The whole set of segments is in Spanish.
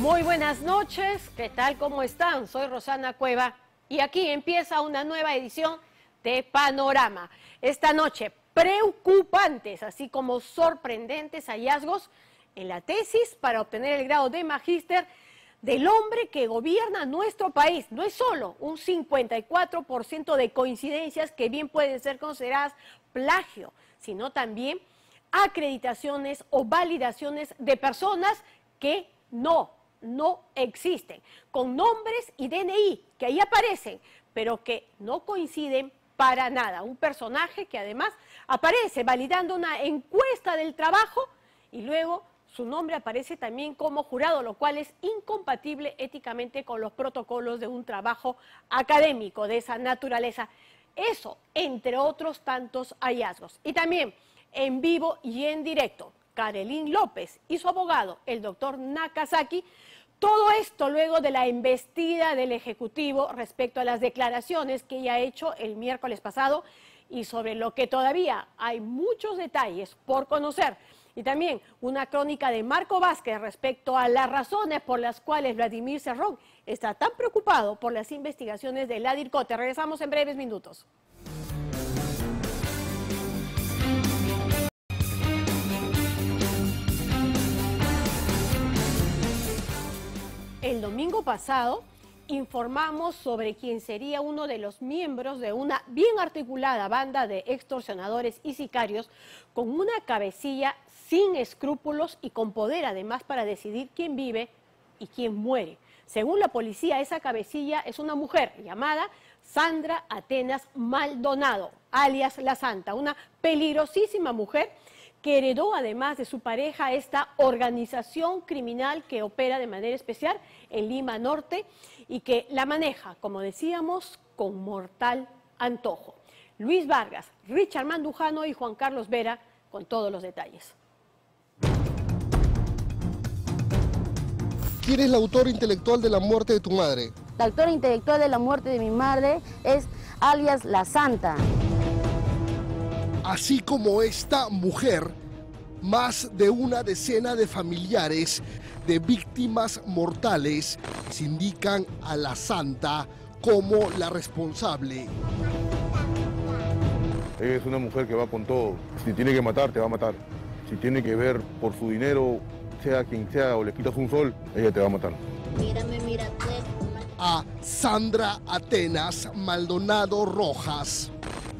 Muy buenas noches, ¿qué tal? ¿Cómo están? Soy Rosana Cueva y aquí empieza una nueva edición de Panorama. Esta noche, preocupantes, así como sorprendentes hallazgos en la tesis para obtener el grado de magíster del hombre que gobierna nuestro país. No es solo un 54% de coincidencias que bien pueden ser consideradas plagio, sino también acreditaciones o validaciones de personas que no existen, con nombres y DNI que ahí aparecen, pero que no coinciden para nada. Un personaje que además aparece validando una encuesta del trabajo y luego su nombre aparece también como jurado, lo cual es incompatible éticamente con los protocolos de un trabajo académico de esa naturaleza. Eso, entre otros tantos hallazgos. Y también en vivo y en directo, Karelyn López y su abogado, el doctor Nakazaki. Todo esto luego de la embestida del Ejecutivo respecto a las declaraciones que ella ha hecho el miércoles pasado y sobre lo que todavía hay muchos detalles por conocer. Y también una crónica de Marco Vázquez respecto a las razones por las cuales Vladimir Cerrón está tan preocupado por las investigaciones de la DIRCOTE. Regresamos en breves minutos. El domingo pasado informamos sobre quién sería uno de los miembros de una bien articulada banda de extorsionadores y sicarios con una cabecilla sin escrúpulos y con poder además para decidir quién vive y quién muere. Según la policía, esa cabecilla es una mujer llamada Sandra Atenas Maldonado, alias La Santa, una peligrosísima mujer que heredó además de su pareja esta organización criminal que opera de manera especial en Lima Norte y que la maneja, como decíamos, con mortal antojo. Luis Vargas, Richard Mandujano y Juan Carlos Vera con todos los detalles. ¿Quién es la autora intelectual de la muerte de tu madre? La autora intelectual de la muerte de mi madre es alias La Santa. Así como esta mujer, más de una decena de familiares de víctimas mortales se indican a La Santa como la responsable. Ella es una mujer que va con todo. Si tiene que matar, te va a matar. Si tiene que ver por su dinero, sea quien sea, o le quitas un sol, ella te va a matar. Mírame, mírate. A Sandra Atenas Maldonado Rojas,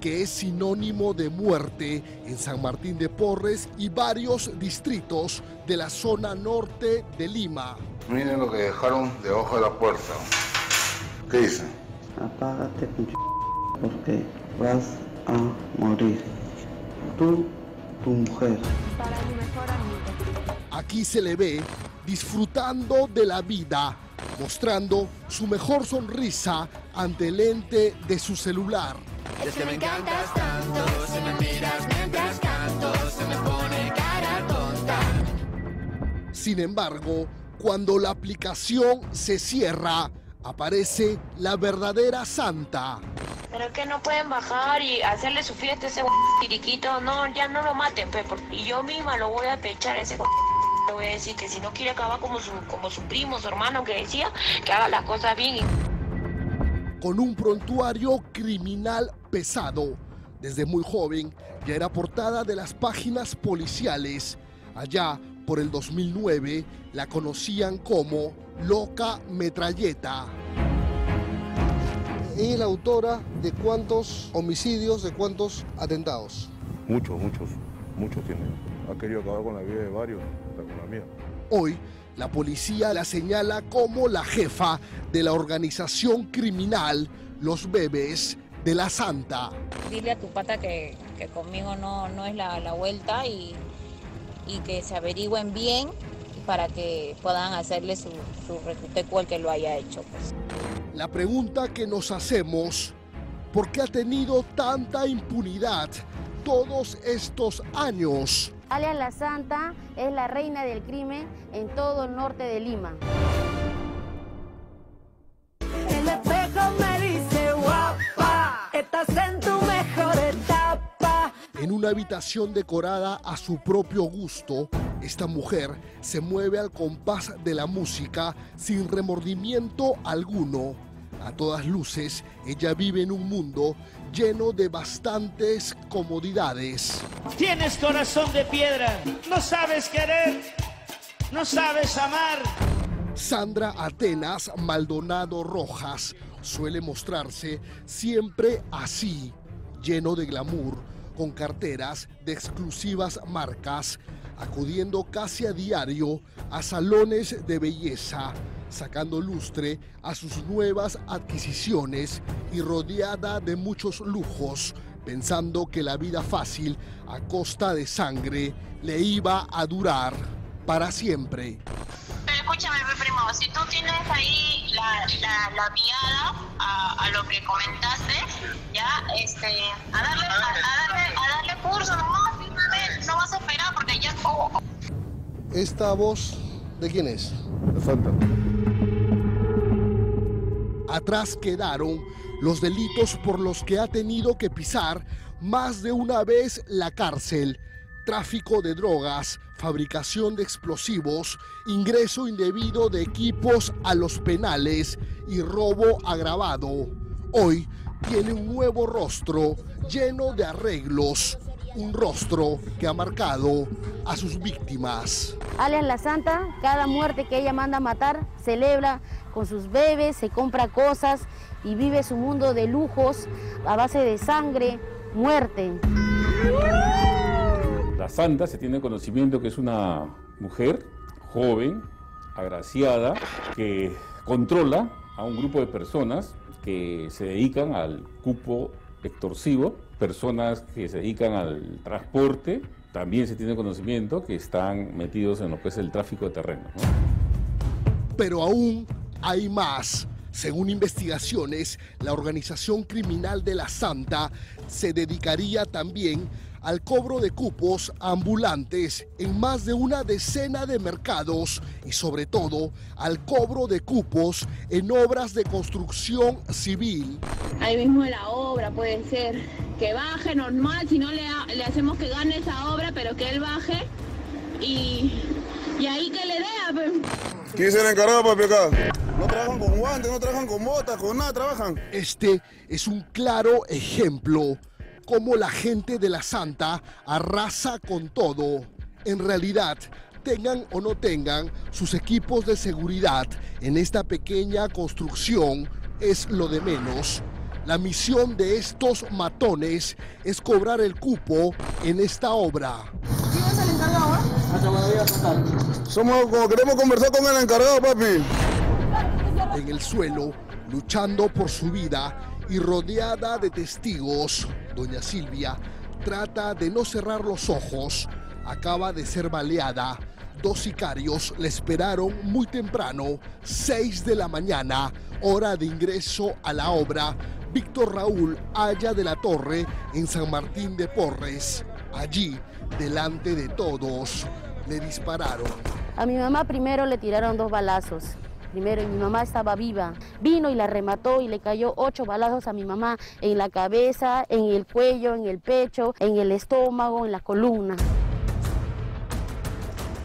que es sinónimo de muerte en San Martín de Porres y varios distritos de la zona norte de Lima. Miren lo que dejaron debajo de la puerta. ¿Qué dice? Apágate, porque vas a morir. Tú, tu mujer. Para mi mejor amigo. Aquí se le ve disfrutando de la vida, mostrando su mejor sonrisa ante el lente de su celular. Es que me encantas tanto, si me miras mientras canto, se me pone cara tonta. Sin embargo, cuando la aplicación se cierra, aparece la verdadera Santa. Pero que no pueden bajar y hacerle su fiesta a ese tiriquito. No, ya no lo maten, y yo misma lo voy a pechar a ese. Le voy a decir que si no quiere acabar como su primo, su hermano que decía, que haga las cosas bien. Con un prontuario criminal pesado, desde muy joven ya era portada de las páginas policiales. Allá por el 2009 la conocían como Loca Metralleta. Ella es la autora de cuántos homicidios, de cuántos atentados. Muchos tiene. Ha querido acabar con la vida de varios, hasta con la mía. Hoy, la policía la señala como la jefa de la organización criminal Los Bebés de La Santa. Dile a tu pata que conmigo no es la vuelta y que se averigüen bien para que puedan hacerle su recuteco al que lo haya hecho. Pues. La pregunta que nos hacemos, ¿por qué ha tenido tanta impunidad todos estos años? Alias La Santa es la reina del crimen en todo el norte de Lima. El espejo me dice guapa, estás en tu mejor etapa. En una habitación decorada a su propio gusto, esta mujer se mueve al compás de la música sin remordimiento alguno. A todas luces, ella vive en un mundo lleno de bastantes comodidades. Tienes corazón de piedra, no sabes querer, no sabes amar. Sandra Atenas Maldonado Rojas suele mostrarse siempre así, lleno de glamour, con carteras de exclusivas marcas, acudiendo casi a diario a salones de belleza, sacando lustre a sus nuevas adquisiciones y rodeada de muchos lujos, pensando que la vida fácil a costa de sangre le iba a durar para siempre. Pero escúchame, primo, si tú tienes ahí la viada a lo que comentaste, ya, a darle curso nomás, no vas a esperar porque ya... ¿Esta voz de quién es? La Santa. Atrás quedaron los delitos por los que ha tenido que pisar más de una vez la cárcel: tráfico de drogas, fabricación de explosivos, ingreso indebido de equipos a los penales y robo agravado. Hoy tiene un nuevo rostro lleno de arreglos, un rostro que ha marcado a sus víctimas. Alias La Santa, cada muerte que ella manda a matar, celebra con sus bebés, se compra cosas y vive su mundo de lujos a base de sangre, muerte. La Santa se tiene conocimiento que es una mujer joven, agraciada, que controla a un grupo de personas que se dedican al cupo extorsivo, personas que se dedican al transporte. También se tiene conocimiento que están metidos en lo que es el tráfico de terrenos, ¿no? Pero aún hay más. Según investigaciones, la organización criminal de La Santa se dedicaría también al cobro de cupos ambulantes en más de una decena de mercados y sobre todo al cobro de cupos en obras de construcción civil. Ahí mismo en la obra puede ser que baje normal, si no le hacemos que gane esa obra, pero que él baje y ahí que le dé. ¿Quién se le encargado, papi, acá? No trabajan con guantes, no trabajan con botas, con nada trabajan. Este es un claro ejemplo cómo la gente de La Santa arrasa con todo. En realidad, tengan o no tengan sus equipos de seguridad en esta pequeña construcción es lo de menos. La misión de estos matones es cobrar el cupo en esta obra. ¿Quién es el encargado? Queremos conversar con el encargado, papi. En el suelo, luchando por su vida y rodeada de testigos, doña Silvia trata de no cerrar los ojos. Acaba de ser baleada. 2 sicarios le esperaron muy temprano, 6 de la mañana, hora de ingreso a la obra Víctor Raúl Aya de la Torre en San Martín de Porres. Allí, delante de todos, le dispararon. A mi mamá primero le tiraron 2 balazos. Primero, y mi mamá estaba viva. Vino y la remató y le cayó 8 balazos a mi mamá en la cabeza, en el cuello, en el pecho, en el estómago, en la columna.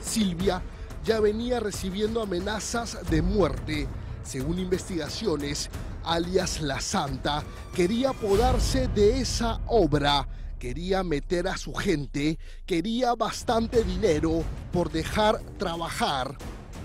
Silvia ya venía recibiendo amenazas de muerte. Según investigaciones, alias La Santa quería apoderarse de esa obra, quería meter a su gente, quería bastante dinero por dejar trabajar.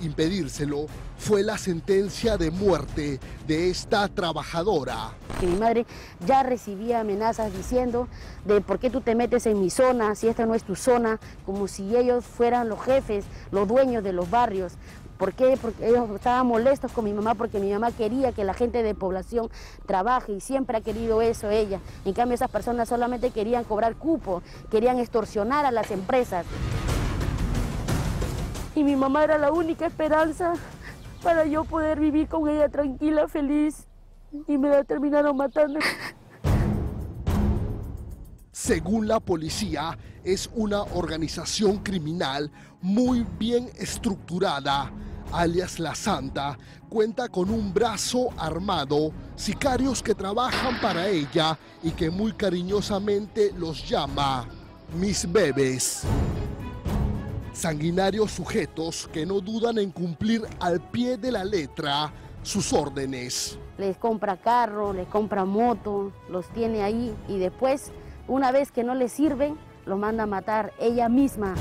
Impedírselo fue la sentencia de muerte de esta trabajadora. Que mi madre ya recibía amenazas diciendo de por qué tú te metes en mi zona, si esta no es tu zona, como si ellos fueran los jefes, los dueños de los barrios. ¿Por qué? Porque ellos estaban molestos con mi mamá porque mi mamá quería que la gente de población trabaje y siempre ha querido eso ella. En cambio esas personas solamente querían cobrar cupo, querían extorsionar a las empresas. Y mi mamá era la única esperanza para yo poder vivir con ella tranquila, feliz. Y me la terminaron matando. Según la policía, es una organización criminal muy bien estructurada. Alias La Santa cuenta con un brazo armado, sicarios que trabajan para ella y que muy cariñosamente los llama mis bebés. Sanguinarios sujetos que no dudan en cumplir al pie de la letra sus órdenes. Les compra carro, les compra moto, los tiene ahí y después, una vez que no les sirven, los manda a matar ella misma.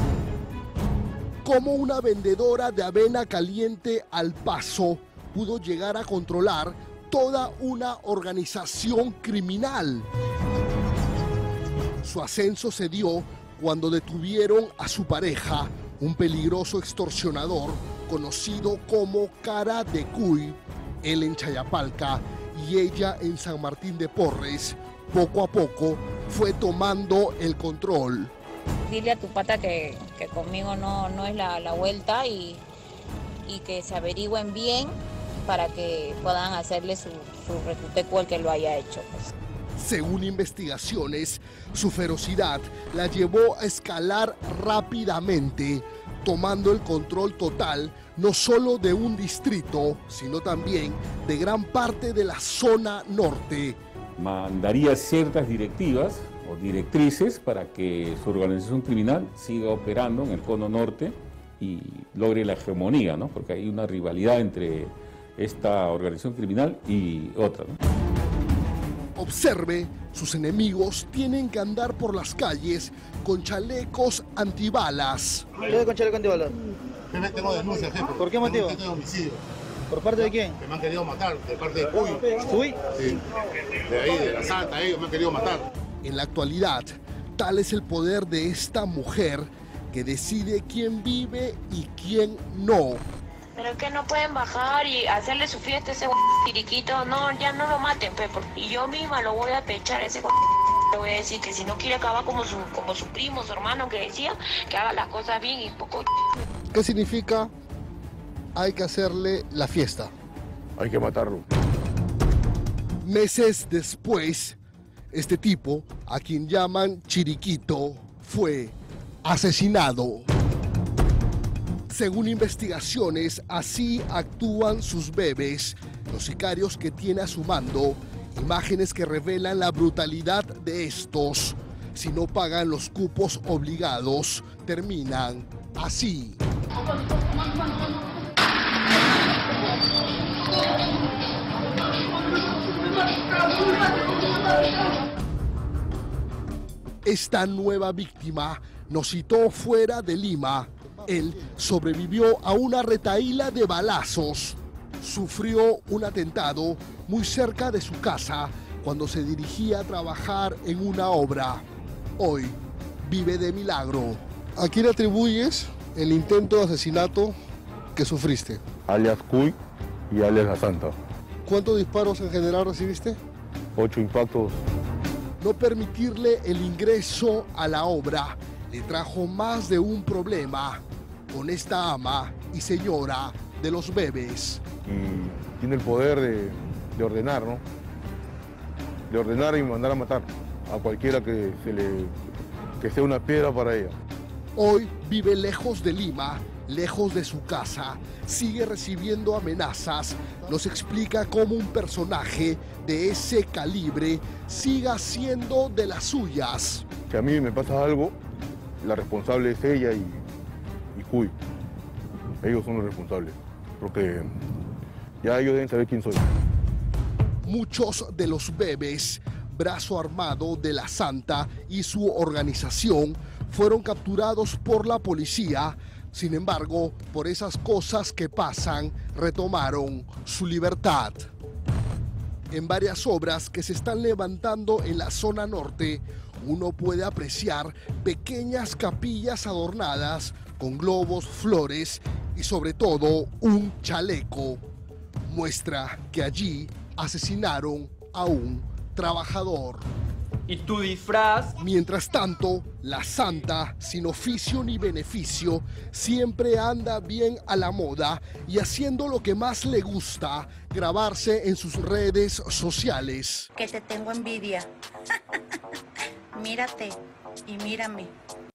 Como una vendedora de avena caliente al Paso pudo llegar a controlar toda una organización criminal. Su ascenso se dio cuando detuvieron a su pareja, un peligroso extorsionador conocido como Cara de Cuy, él en Chayapalca y ella en San Martín de Porres. Poco a poco fue tomando el control. Dile a tu pata que conmigo no es la vuelta y que se averigüen bien para que puedan hacerle su recuteco al que lo haya hecho, pues. Según investigaciones, su ferocidad la llevó a escalar rápidamente, tomando el control total no solo de un distrito, sino también de gran parte de la zona norte. Mandaría ciertas directivas o directrices para que su organización criminal siga operando en el cono norte y logre la hegemonía, ¿no? Porque hay una rivalidad entre esta organización criminal y otra, ¿no? Observe, sus enemigos tienen que andar por las calles con chalecos antibalas. ¿Qué voy con chaleco antibalas? Tengo denuncia, jefe. ¿Por qué motivo? Tengo homicidio. ¿Por parte de quién? Que me han querido matar, de parte de Cuy. ¿Cuy? Sí. De ahí, de la Santa, ellos me han querido matar. En la actualidad, tal es el poder de esta mujer que decide quién vive y quién no. Pero es que no pueden bajar y hacerle su fiesta a ese tiriquito. No, ya no lo maten, pe. Y yo misma lo voy a pechar a ese. Le voy a decir que si no quiere acabar como su primo, su hermano que decía, que haga las cosas bien y poco. ¿Qué significa? Hay que hacerle la fiesta. Hay que matarlo. Meses después, este tipo, a quien llaman Chiriquito, fue asesinado. Según investigaciones, así actúan sus bebés, los sicarios que tiene a su mando, imágenes que revelan la brutalidad de estos. Si no pagan los cupos obligados, terminan así. Esta nueva víctima nos citó fuera de Lima. Él sobrevivió a una retahíla de balazos. Sufrió un atentado muy cerca de su casa cuando se dirigía a trabajar en una obra. Hoy vive de milagro. ¿A quién atribuyes el intento de asesinato que sufriste? Alias Cuy y alias La Santa. ¿Cuántos disparos en general recibiste? 8 impactos. No permitirle el ingreso a la obra le trajo más de un problema con esta ama y señora de los bebés. Y tiene el poder de ordenar, ¿no? De ordenar y mandar a matar a cualquiera que sea una piedra para ella. Hoy vive lejos de Lima, lejos de su casa, sigue recibiendo amenazas. Nos explica cómo un personaje de ese calibre siga siendo de las suyas. Si a mí me pasa algo, la responsable es ella y Cuy. Ellos son los responsables, porque ya ellos deben saber quién soy. Muchos de los bebés, brazo armado de la Santa y su organización, fueron capturados por la policía. Sin embargo, por esas cosas que pasan, retomaron su libertad. En varias obras que se están levantando en la zona norte, uno puede apreciar pequeñas capillas adornadas con globos, flores y sobre todo un chaleco. Muestra que allí asesinaron a un trabajador. ¿Y tu disfraz? Mientras tanto, la Santa, sin oficio ni beneficio, siempre anda bien a la moda y haciendo lo que más le gusta, grabarse en sus redes sociales. Que te tengo envidia. Mírate y mírame.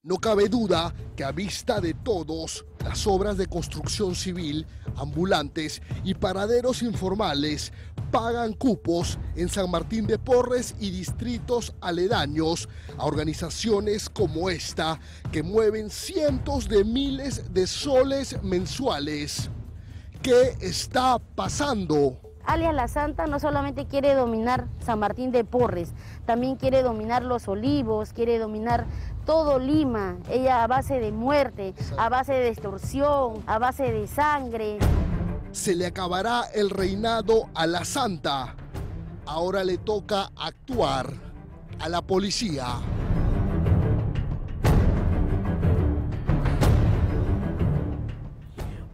No cabe duda que a vista de todos, las obras de construcción civil, ambulantes y paraderos informales pagan cupos en San Martín de Porres y distritos aledaños a organizaciones como esta que mueven cientos de miles de soles mensuales. ¿Qué está pasando? Alias La Santa no solamente quiere dominar San Martín de Porres, también quiere dominar Los Olivos, quiere dominar todo Lima. Ella a base de muerte, a base de extorsión, a base de sangre. Se le acabará el reinado a La Santa. Ahora le toca actuar a la policía.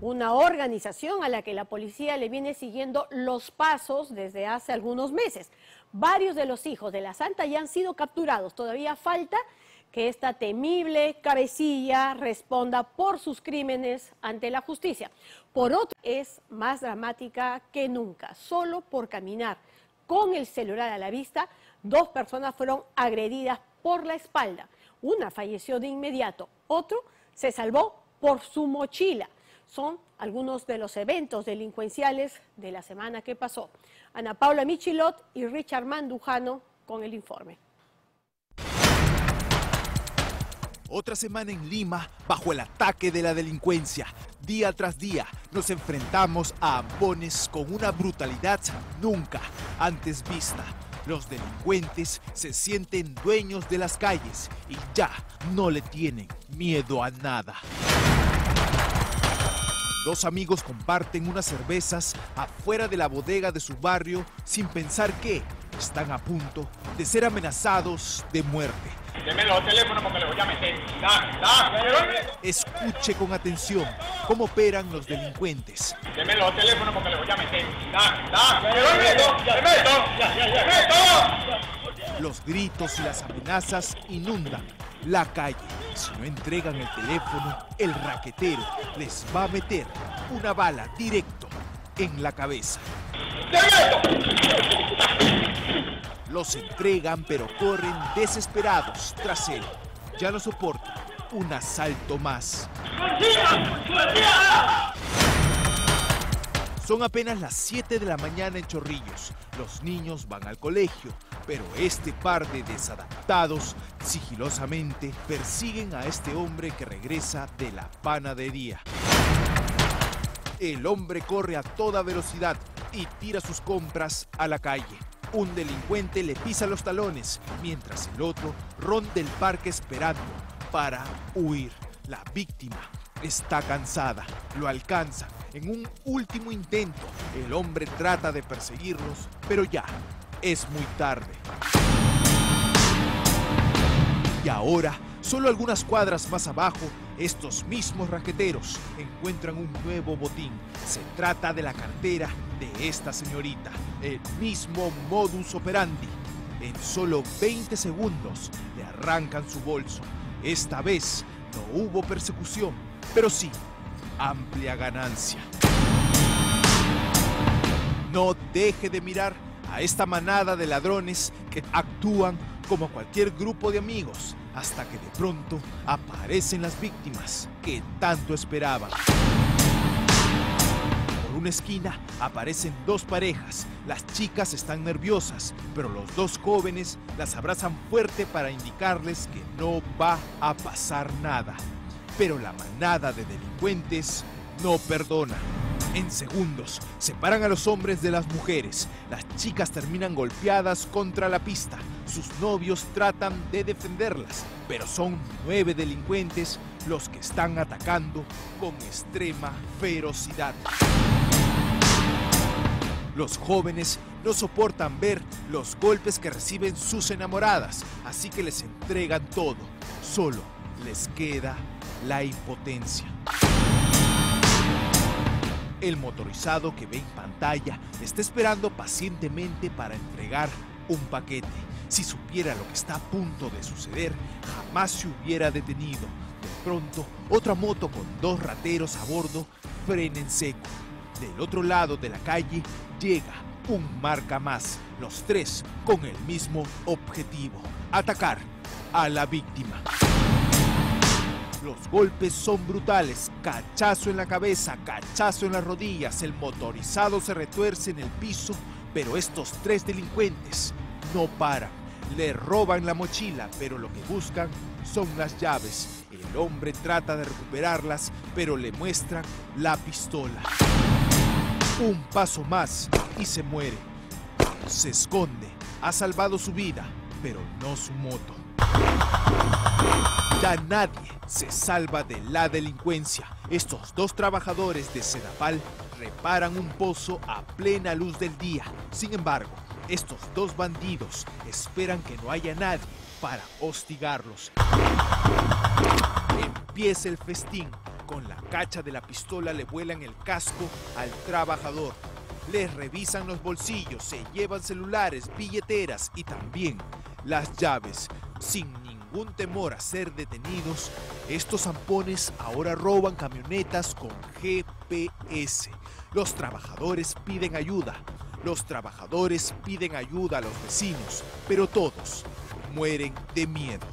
Una organización a la que la policía le viene siguiendo los pasos desde hace algunos meses. Varios de los hijos de La Santa ya han sido capturados. Todavía falta que esta temible cabecilla responda por sus crímenes ante la justicia. Por otro, es más dramática que nunca. Solo por caminar con el celular a la vista, 2 personas fueron agredidas por la espalda. Una falleció de inmediato, otro se salvó por su mochila. Son algunos de los eventos delincuenciales de la semana que pasó. Ana Paula Michilot y Richard Mandujano con el informe. Otra semana en Lima bajo el ataque de la delincuencia. Día tras día nos enfrentamos a ampones con una brutalidad nunca antes vista. Los delincuentes se sienten dueños de las calles y ya no le tienen miedo a nada. 2 amigos comparten unas cervezas afuera de la bodega de su barrio sin pensar que están a punto de ser amenazados de muerte. Deme los teléfonos porque le voy a meter. Escuche con atención cómo operan los delincuentes. Deme los teléfonos porque le voy a meter. Los gritos y las amenazas inundan la calle. Si no entregan el teléfono, el raquetero les va a meter una bala directo en la cabeza. Los entregan, pero corren desesperados tras él. Ya no soportan un asalto más. Son apenas las 7 de la mañana en Chorrillos. Los niños van al colegio, pero este par de desadaptados sigilosamente persiguen a este hombre que regresa de la panadería. El hombre corre a toda velocidad y tira sus compras a la calle. Un delincuente le pisa los talones, mientras el otro ronda el parque esperando para huir. La víctima está cansada, lo alcanza. En un último intento, el hombre trata de perseguirlos, pero ya es muy tarde. Y ahora, solo algunas cuadras más abajo, estos mismos raqueteros encuentran un nuevo botín. Se trata de la cartera de esta señorita, el mismo modus operandi. En solo 20 segundos le arrancan su bolso. Esta vez no hubo persecución, pero sí amplia ganancia. No deje de mirar a esta manada de ladrones que actúan como cualquier grupo de amigos, hasta que de pronto aparecen las víctimas que tanto esperaban. Por una esquina aparecen 2 parejas. Las chicas están nerviosas, pero los 2 jóvenes las abrazan fuerte para indicarles que no va a pasar nada. Pero la manada de delincuentes no perdona. En segundos, separan a los hombres de las mujeres. Las chicas terminan golpeadas contra la pista. Sus novios tratan de defenderlas, pero son 9 delincuentes los que están atacando con extrema ferocidad. Los jóvenes no soportan ver los golpes que reciben sus enamoradas, así que les entregan todo. Solo les queda la impotencia. El motorizado que ve en pantalla está esperando pacientemente para entregar un paquete. Si supiera lo que está a punto de suceder, jamás se hubiera detenido. De pronto, otra moto con 2 rateros a bordo frena en seco. Del otro lado de la calle llega un marca más, los 3 con el mismo objetivo: atacar a la víctima. Los golpes son brutales, cachazo en la cabeza, cachazo en las rodillas, el motorizado se retuerce en el piso Pero estos tres delincuentes no paran. Le roban la mochila, pero lo que buscan son las llaves. El hombre trata de recuperarlas, pero le muestran la pistola. Un paso más y se muere. Se esconde. Ha salvado su vida, pero no su moto. Ya nadie se salva de la delincuencia. Estos dos trabajadores de Sedapal reparan un pozo a plena luz del día. Sin embargo, estos dos bandidos esperan que no haya nadie para hostigarlos. Empieza el festín. Con la cacha de la pistola le vuelan el casco al trabajador. Les revisan los bolsillos, se llevan celulares, billeteras y también las llaves. Sin ningún temor a ser detenidos, estos zampones ahora roban camionetas con GPS. Los trabajadores piden ayuda. Los trabajadores piden ayuda a los vecinos, pero todos mueren de miedo.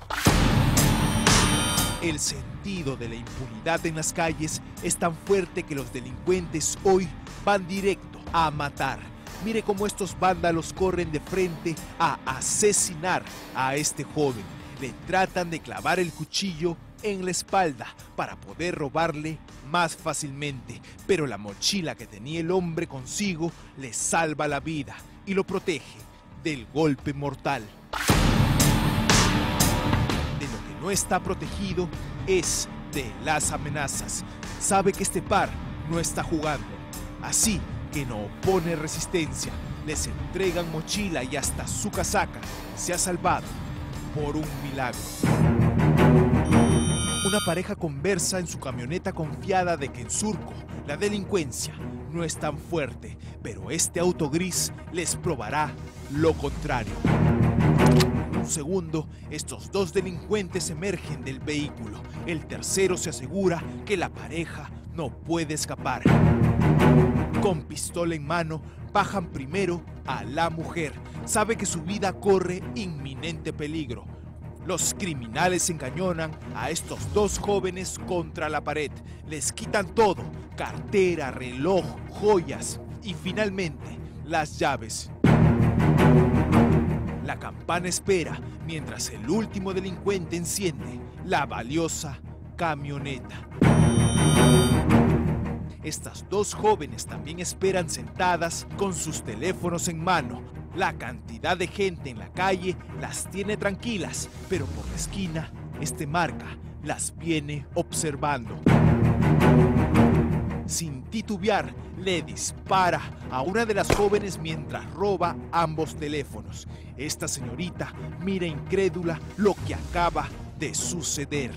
El sentido de la impunidad en las calles es tan fuerte que los delincuentes hoy van directo a matar. Mire cómo estos vándalos corren de frente a asesinar a este joven. Le tratan de clavar el cuchillo en la espalda para poder robarle más fácilmente, pero la mochila que tenía el hombre consigo le salva la vida y lo protege del golpe mortal. De lo que no está protegido es de las amenazas. Sabe que este par no está jugando, así que no opone resistencia. Les entregan mochila y hasta su casaca. Se ha salvado por un milagro. Una pareja conversa en su camioneta confiada de que en Surco la delincuencia no es tan fuerte, pero este auto gris les probará lo contrario. En un segundo, estos dos delincuentes emergen del vehículo. El tercero se asegura que la pareja no puede escapar. Con pistola en mano, bajan primero a la mujer. Sabe que su vida corre inminente peligro. Los criminales encañonan a estos dos jóvenes contra la pared. Les quitan todo: cartera, reloj, joyas y finalmente las llaves. La campana espera mientras el último delincuente enciende la valiosa camioneta. Estas dos jóvenes también esperan sentadas con sus teléfonos en mano. La cantidad de gente en la calle las tiene tranquilas, pero por la esquina, este marca las viene observando. Sin titubear, le dispara a una de las jóvenes mientras roba ambos teléfonos. Esta señorita mira incrédula lo que acaba de suceder.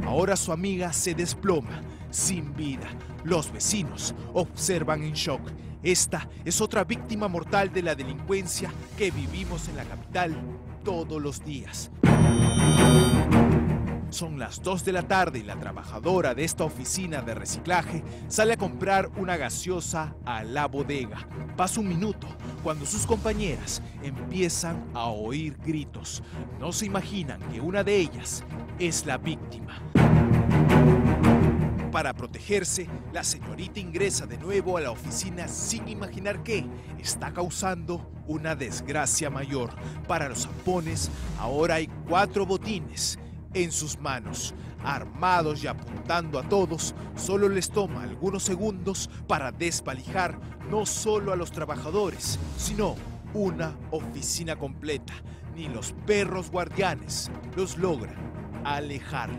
Ahora su amiga se desploma, sin vida. Los vecinos observan en shock. Esta es otra víctima mortal de la delincuencia que vivimos en la capital todos los días. Son las 2 de la tarde y la trabajadora de esta oficina de reciclaje sale a comprar una gaseosa a la bodega. Pasa un minuto cuando sus compañeras empiezan a oír gritos. No se imaginan que una de ellas es la víctima. Para protegerse, la señorita ingresa de nuevo a la oficina sin imaginar que está causando una desgracia mayor. Para los zampones, ahora hay 4 botines en sus manos. Armados y apuntando a todos, solo les toma algunos segundos para desvalijar no solo a los trabajadores, sino una oficina completa. Ni los perros guardianes los logran alejar.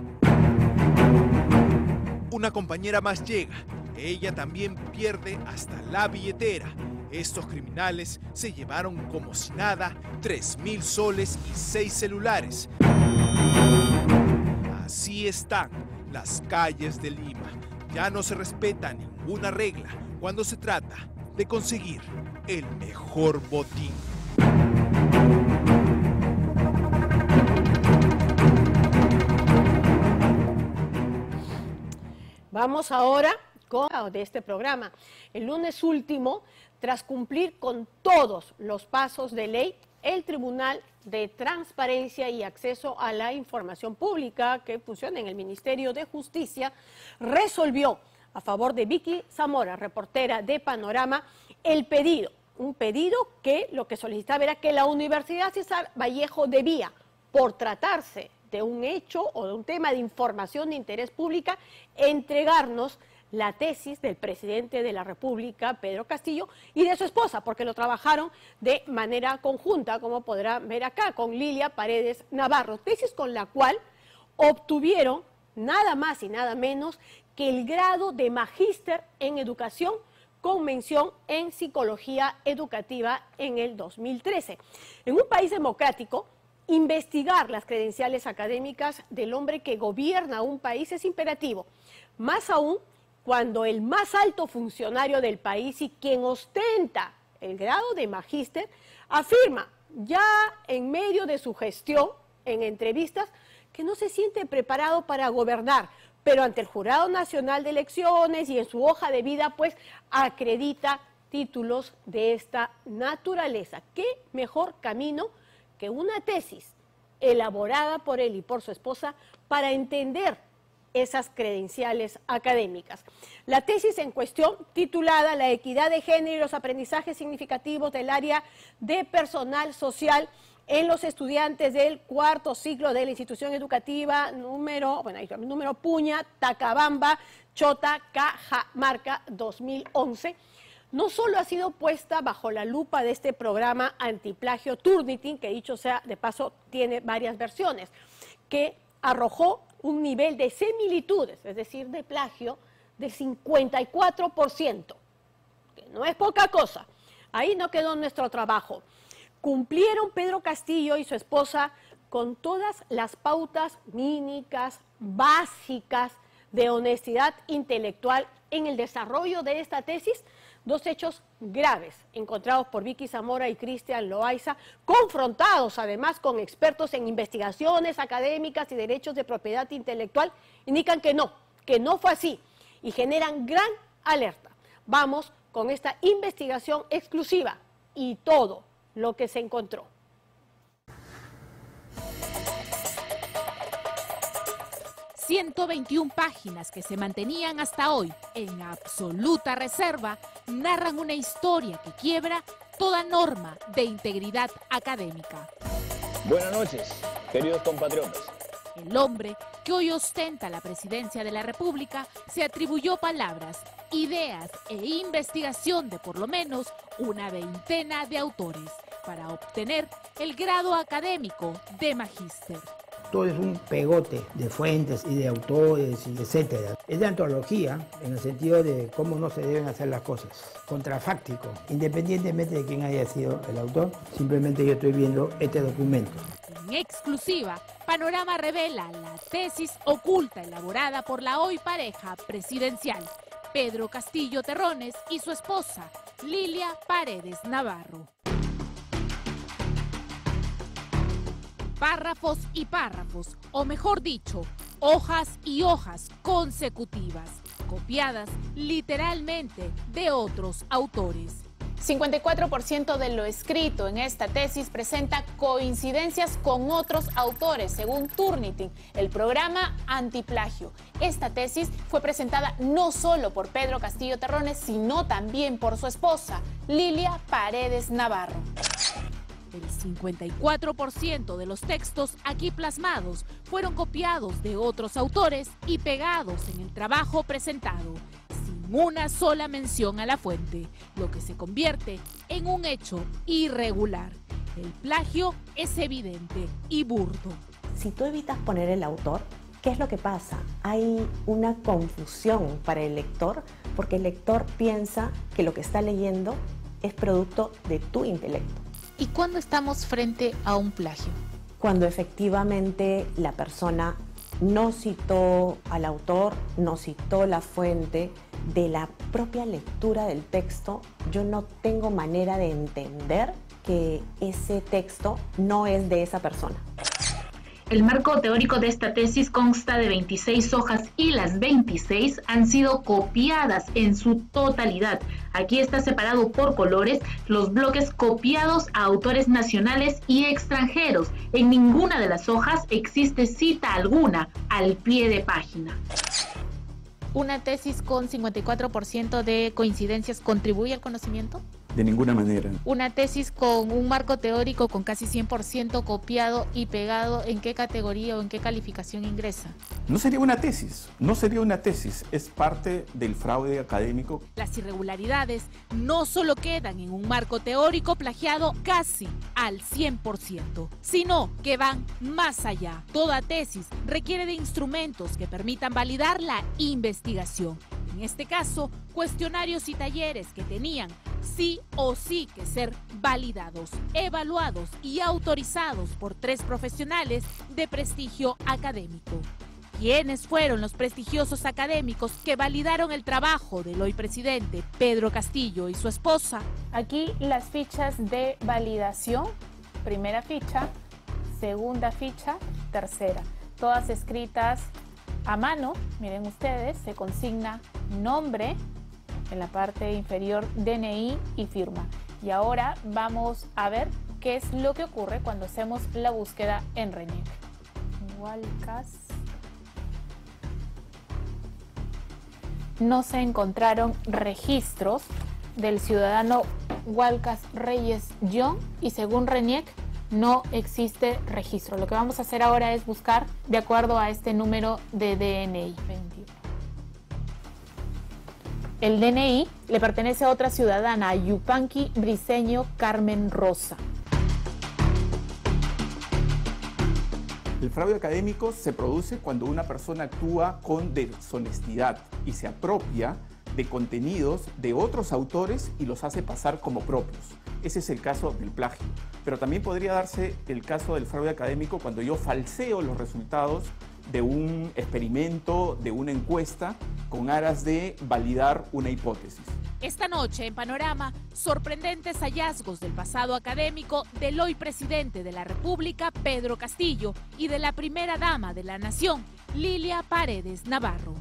Una compañera más llega. Ella también pierde hasta la billetera. Estos criminales se llevaron como si nada 3.000 soles y 6 celulares. Así están las calles de Lima. Ya no se respeta ninguna regla cuando se trata de conseguir el mejor botín. Vamos ahora con de este programa. El lunes último, tras cumplir con todos los pasos de ley, el Tribunal de Transparencia y Acceso a la Información Pública, que funciona en el Ministerio de Justicia, resolvió a favor de Vicky Zamora, reportera de Panorama, el pedido, un pedido que lo que solicitaba era que la Universidad César Vallejo debía, por tratarse de un hecho o de un tema de información de interés pública, entregarnos la tesis del presidente de la República, Pedro Castillo, y de su esposa, porque lo trabajaron de manera conjunta, como podrán ver acá, con Lilia Paredes Navarro, tesis con la cual obtuvieron nada más y nada menos que el grado de magíster en educación con mención en psicología educativa en el 2013. En un país democrático, investigar las credenciales académicas del hombre que gobierna un país es imperativo, más aún cuando el más alto funcionario del país y quien ostenta el grado de magíster afirma ya en medio de su gestión en entrevistas que no se siente preparado para gobernar, pero ante el Jurado Nacional de Elecciones y en su hoja de vida pues acredita títulos de esta naturaleza. ¿Qué mejor camino que una tesis elaborada por él y por su esposa para entender esas credenciales académicas? La tesis en cuestión, titulada La equidad de género y los aprendizajes significativos del área de personal social en los estudiantes del cuarto ciclo de la institución educativa número Puña, Tacabamba, Chota, Cajamarca 2011, no solo ha sido puesta bajo la lupa de este programa antiplagio Turnitin, que dicho sea de paso tiene varias versiones, que arrojó un nivel de similitudes, es decir, de plagio, de 54%, que no es poca cosa. Ahí no quedó nuestro trabajo. Cumplieron Pedro Castillo y su esposa con todas las pautas mínimas, básicas de honestidad intelectual en el desarrollo de esta tesis. Dos hechos graves encontrados por Vicky Zamora y Cristian Loaiza, confrontados además con expertos en investigaciones académicas y derechos de propiedad intelectual, indican que no fue así y generan gran alerta. Vamos con esta investigación exclusiva y todo lo que se encontró. ...121 páginas que se mantenían hasta hoy en absoluta reserva... narran una historia que quiebra toda norma de integridad académica. Buenas noches, queridos compatriotas. El hombre que hoy ostenta la presidencia de la República se atribuyó palabras, ideas e investigación de por lo menos una veintena de autores para obtener el grado académico de magíster. Todo es un pegote de fuentes y de autores y etcétera. Es de antología en el sentido de cómo no se deben hacer las cosas. Contrafáctico, independientemente de quién haya sido el autor, simplemente yo estoy viendo este documento. En exclusiva, Panorama revela la tesis oculta elaborada por la hoy pareja presidencial, Pedro Castillo Terrones y su esposa, Lilia Paredes Navarro. Párrafos y párrafos, o mejor dicho, hojas y hojas consecutivas, copiadas literalmente de otros autores. 54% de lo escrito en esta tesis presenta coincidencias con otros autores, según Turnitin, el programa antiplagio. Esta tesis fue presentada no solo por Pedro Castillo Terrones, sino también por su esposa, Lilia Paredes Navarro. El 54% de los textos aquí plasmados fueron copiados de otros autores y pegados en el trabajo presentado, sin una sola mención a la fuente, lo que se convierte en un hecho irregular. El plagio es evidente y burdo. Si tú evitas poner el autor, ¿qué es lo que pasa? Hay una confusión para el lector, porque el lector piensa que lo que está leyendo es producto de tu intelecto. ¿Y cuándo estamos frente a un plagio? Cuando efectivamente la persona no citó al autor, no citó la fuente de la propia lectura del texto. Yo no tengo manera de entender que ese texto no es de esa persona. El marco teórico de esta tesis consta de 26 hojas y las 26 han sido copiadas en su totalidad. Aquí está separado por colores los bloques copiados a autores nacionales y extranjeros. En ninguna de las hojas existe cita alguna al pie de página. ¿Una tesis con 54% de coincidencias contribuye al conocimiento? De ninguna manera. ¿Una tesis con un marco teórico con casi 100% copiado y pegado, en qué categoría o en qué calificación ingresa? No sería una tesis, es parte del fraude académico. Las irregularidades no solo quedan en un marco teórico plagiado casi al 100%, sino que van más allá. Toda tesis requiere de instrumentos que permitan validar la investigación. En este caso, cuestionarios y talleres que tenían sí o sí que ser validados, evaluados y autorizados por 3 profesionales de prestigio académico. ¿Quiénes fueron los prestigiosos académicos que validaron el trabajo del hoy presidente Pedro Castillo y su esposa? Aquí las fichas de validación, primera ficha, segunda ficha, tercera, todas escritas a mano. Miren ustedes, se consigna nombre, en la parte inferior DNI y firma. Y ahora vamos a ver qué es lo que ocurre cuando hacemos la búsqueda en RENIEC. Walcas. No se encontraron registros del ciudadano Walcas Reyes John y según RENIEC no existe registro. Lo que vamos a hacer ahora es buscar de acuerdo a este número de DNI. El DNI le pertenece a otra ciudadana, a Yupanqui Briceño Carmen Rosa. El fraude académico se produce cuando una persona actúa con deshonestidad y se apropia de contenidos de otros autores y los hace pasar como propios. Ese es el caso del plagio. Pero también podría darse el caso del fraude académico cuando yo falseo los resultados de un experimento, de una encuesta, con aras de validar una hipótesis. Esta noche en Panorama, sorprendentes hallazgos del pasado académico del hoy presidente de la República, Pedro Castillo, y de la primera dama de la Nación, Lilia Paredes Navarro.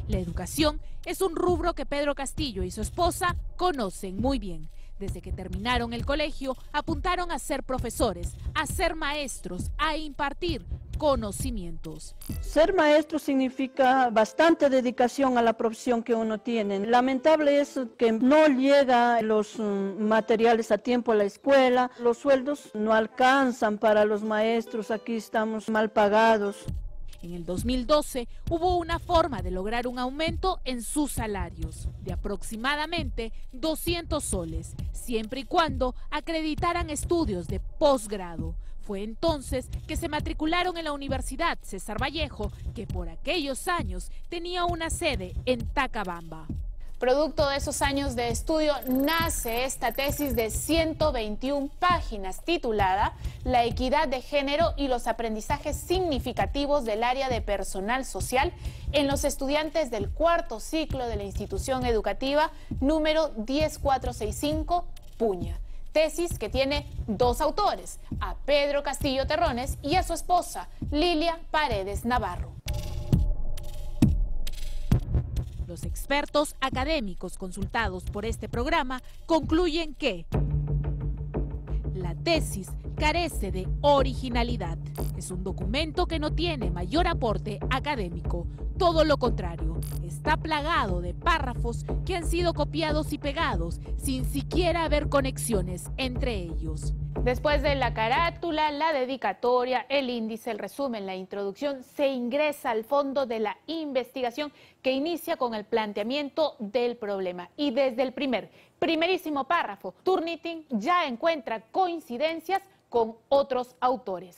La educación es un rubro que Pedro Castillo y su esposa conocen muy bien. Desde que terminaron el colegio, apuntaron a ser profesores, a ser maestros, a impartir conocimientos. Ser maestro significa bastante dedicación a la profesión que uno tiene. Lamentable es que no llega los materiales a tiempo a la escuela, los sueldos no alcanzan para los maestros, aquí estamos mal pagados. En el 2012 hubo una forma de lograr un aumento en sus salarios de aproximadamente 200 soles, siempre y cuando acreditaran estudios de posgrado. Fue entonces que se matricularon en la Universidad César Vallejo, que por aquellos años tenía una sede en Tacabamba. Producto de esos años de estudio nace esta tesis de 121 páginas titulada La equidad de género y los aprendizajes significativos del área de personal social en los estudiantes del cuarto ciclo de la institución educativa número 10465, Puña. Tesis que tiene 2 autores, a Pedro Castillo Terrones y a su esposa, Lilia Paredes Navarro. Los expertos académicos consultados por este programa concluyen que la tesis carece de originalidad. Es un documento que no tiene mayor aporte académico. Todo lo contrario, está plagado de párrafos que han sido copiados y pegados sin siquiera haber conexiones entre ellos. Después de la carátula, la dedicatoria, el índice, el resumen, la introducción, se ingresa al fondo de la investigación que inicia con el planteamiento del problema. Y desde el primerísimo párrafo, Turnitin ya encuentra coincidencias con otros autores.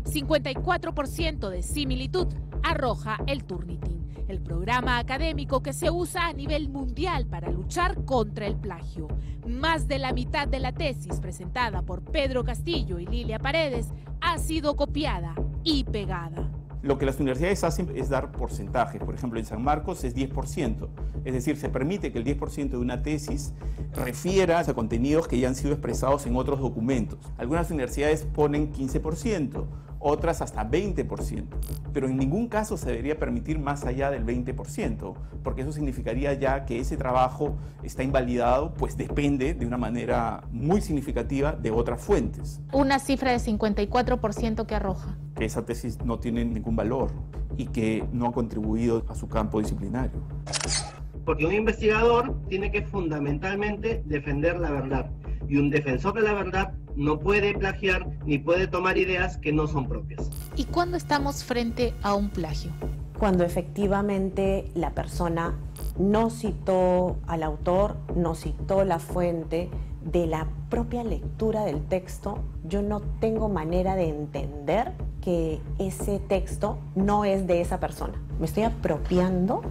54% de similitud arroja el Turnitin, el programa académico que se usa a nivel mundial para luchar contra el plagio. Más de la mitad de la tesis presentada por Pedro Castillo y Lilia Paredes ha sido copiada y pegada. Lo que las universidades hacen es dar porcentajes. Por ejemplo, en San Marcos es 10%. Es decir, se permite que el 10% de una tesis refiera a contenidos que ya han sido expresados en otros documentos. Algunas universidades ponen 15%, otras hasta 20%, pero en ningún caso se debería permitir más allá del 20%, porque eso significaría ya que ese trabajo está invalidado, pues depende de una manera muy significativa de otras fuentes. Una cifra de 54% que arroja. Que esa tesis no tiene ningún valor y que no ha contribuido a su campo disciplinario. Porque un investigador tiene que fundamentalmente defender la verdad, y un defensor de la verdad no puede plagiar ni puede tomar ideas que no son propias. ¿Y cuándo estamos frente a un plagio? Cuando efectivamente la persona no citó al autor, no citó la fuente de la propia lectura del texto, yo no tengo manera de entender que ese texto no es de esa persona. Me estoy apropiando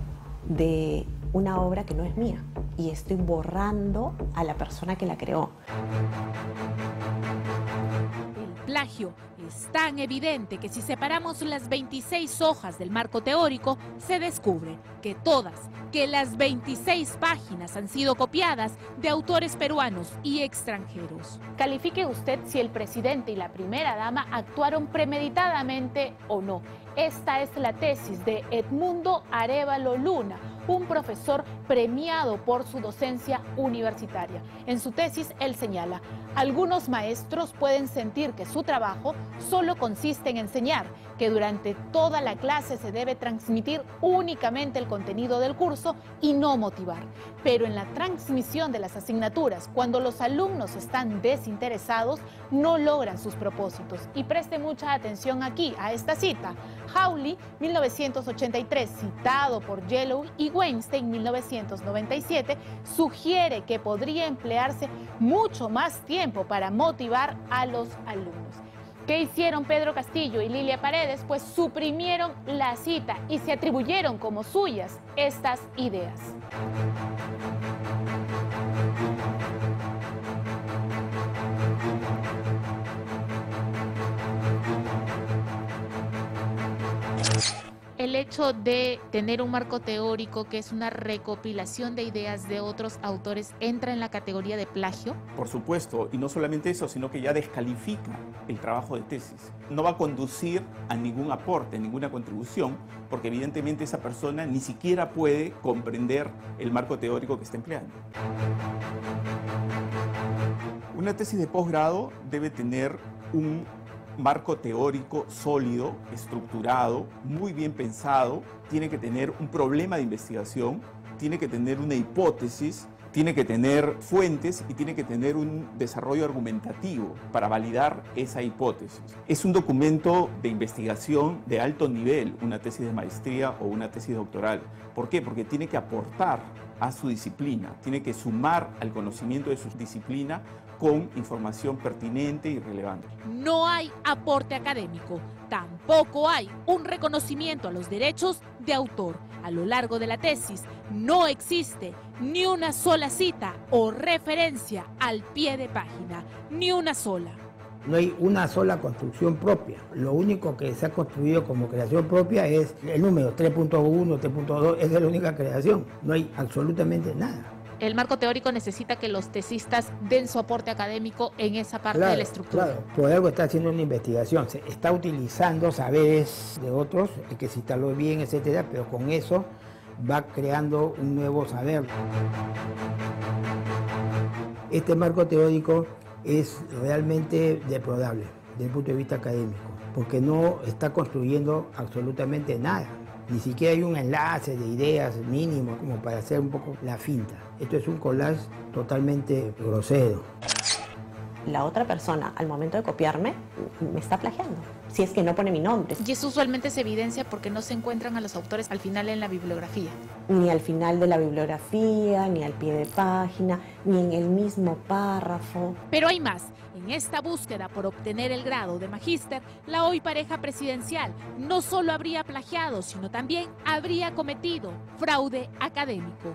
de una obra que no es mía y estoy borrando a la persona que la creó. El plagio es tan evidente que si separamos las 26 hojas del marco teórico, se descubre que las 26 páginas han sido copiadas de autores peruanos y extranjeros. Califique usted si el presidente y la primera dama actuaron premeditadamente o no. Esta es la tesis de Edmundo Arévalo Luna, un profesor premiado por su docencia universitaria. En su tesis, él señala: algunos maestros pueden sentir que su trabajo solo consiste en enseñar, que durante toda la clase se debe transmitir únicamente el contenido del curso y no motivar. Pero en la transmisión de las asignaturas, cuando los alumnos están desinteresados, no logran sus propósitos. Y preste mucha atención aquí a esta cita. Hawley, 1983, citado por Yellow y Weinstein, 1997, sugiere que podría emplearse mucho más tiempo para motivar a los alumnos. ¿Qué hicieron Pedro Castillo y Lilia Paredes? Pues suprimieron la cita y se atribuyeron como suyas estas ideas. El hecho de tener un marco teórico que es una recopilación de ideas de otros autores entra en la categoría de plagio. Por supuesto, y no solamente eso, sino que ya descalifica el trabajo de tesis. No va a conducir a ningún aporte, ninguna contribución, porque evidentemente esa persona ni siquiera puede comprender el marco teórico que está empleando. Una tesis de posgrado debe tener un marco teórico sólido, estructurado, muy bien pensado, tiene que tener un problema de investigación, tiene que tener una hipótesis, tiene que tener fuentes y tiene que tener un desarrollo argumentativo para validar esa hipótesis. Es un documento de investigación de alto nivel, una tesis de maestría o una tesis doctoral. ¿Por qué? Porque tiene que aportar a su disciplina, tiene que sumar al conocimiento de su disciplina con información pertinente y relevante. No hay aporte académico, tampoco hay un reconocimiento a los derechos de autor. A lo largo de la tesis no existe ni una sola cita o referencia al pie de página, ni una sola. No hay una sola construcción propia. Lo único que se ha construido como creación propia es el número 3.1, 3.2, esa es la única creación. No hay absolutamente nada. El marco teórico necesita que los tesistas den su aporte académico en esa parte de la estructura. Claro, por algo está haciendo una investigación, se está utilizando saberes de otros, hay que citarlo bien, etcétera, pero con eso va creando un nuevo saber. Este marco teórico es realmente deplorable desde el punto de vista académico, porque no está construyendo absolutamente nada. Ni siquiera hay un enlace de ideas mínimo como para hacer un poco la finta. Esto es un collage totalmente grosero. La otra persona, al momento de copiarme, me está plagiando, si es que no pone mi nombre. Y eso usualmente se evidencia porque no se encuentran a los autores al final en la bibliografía. Ni al final de la bibliografía, ni al pie de página, ni en el mismo párrafo. Pero hay más. En esta búsqueda por obtener el grado de magíster, la hoy pareja presidencial no solo habría plagiado, sino también habría cometido fraude académico.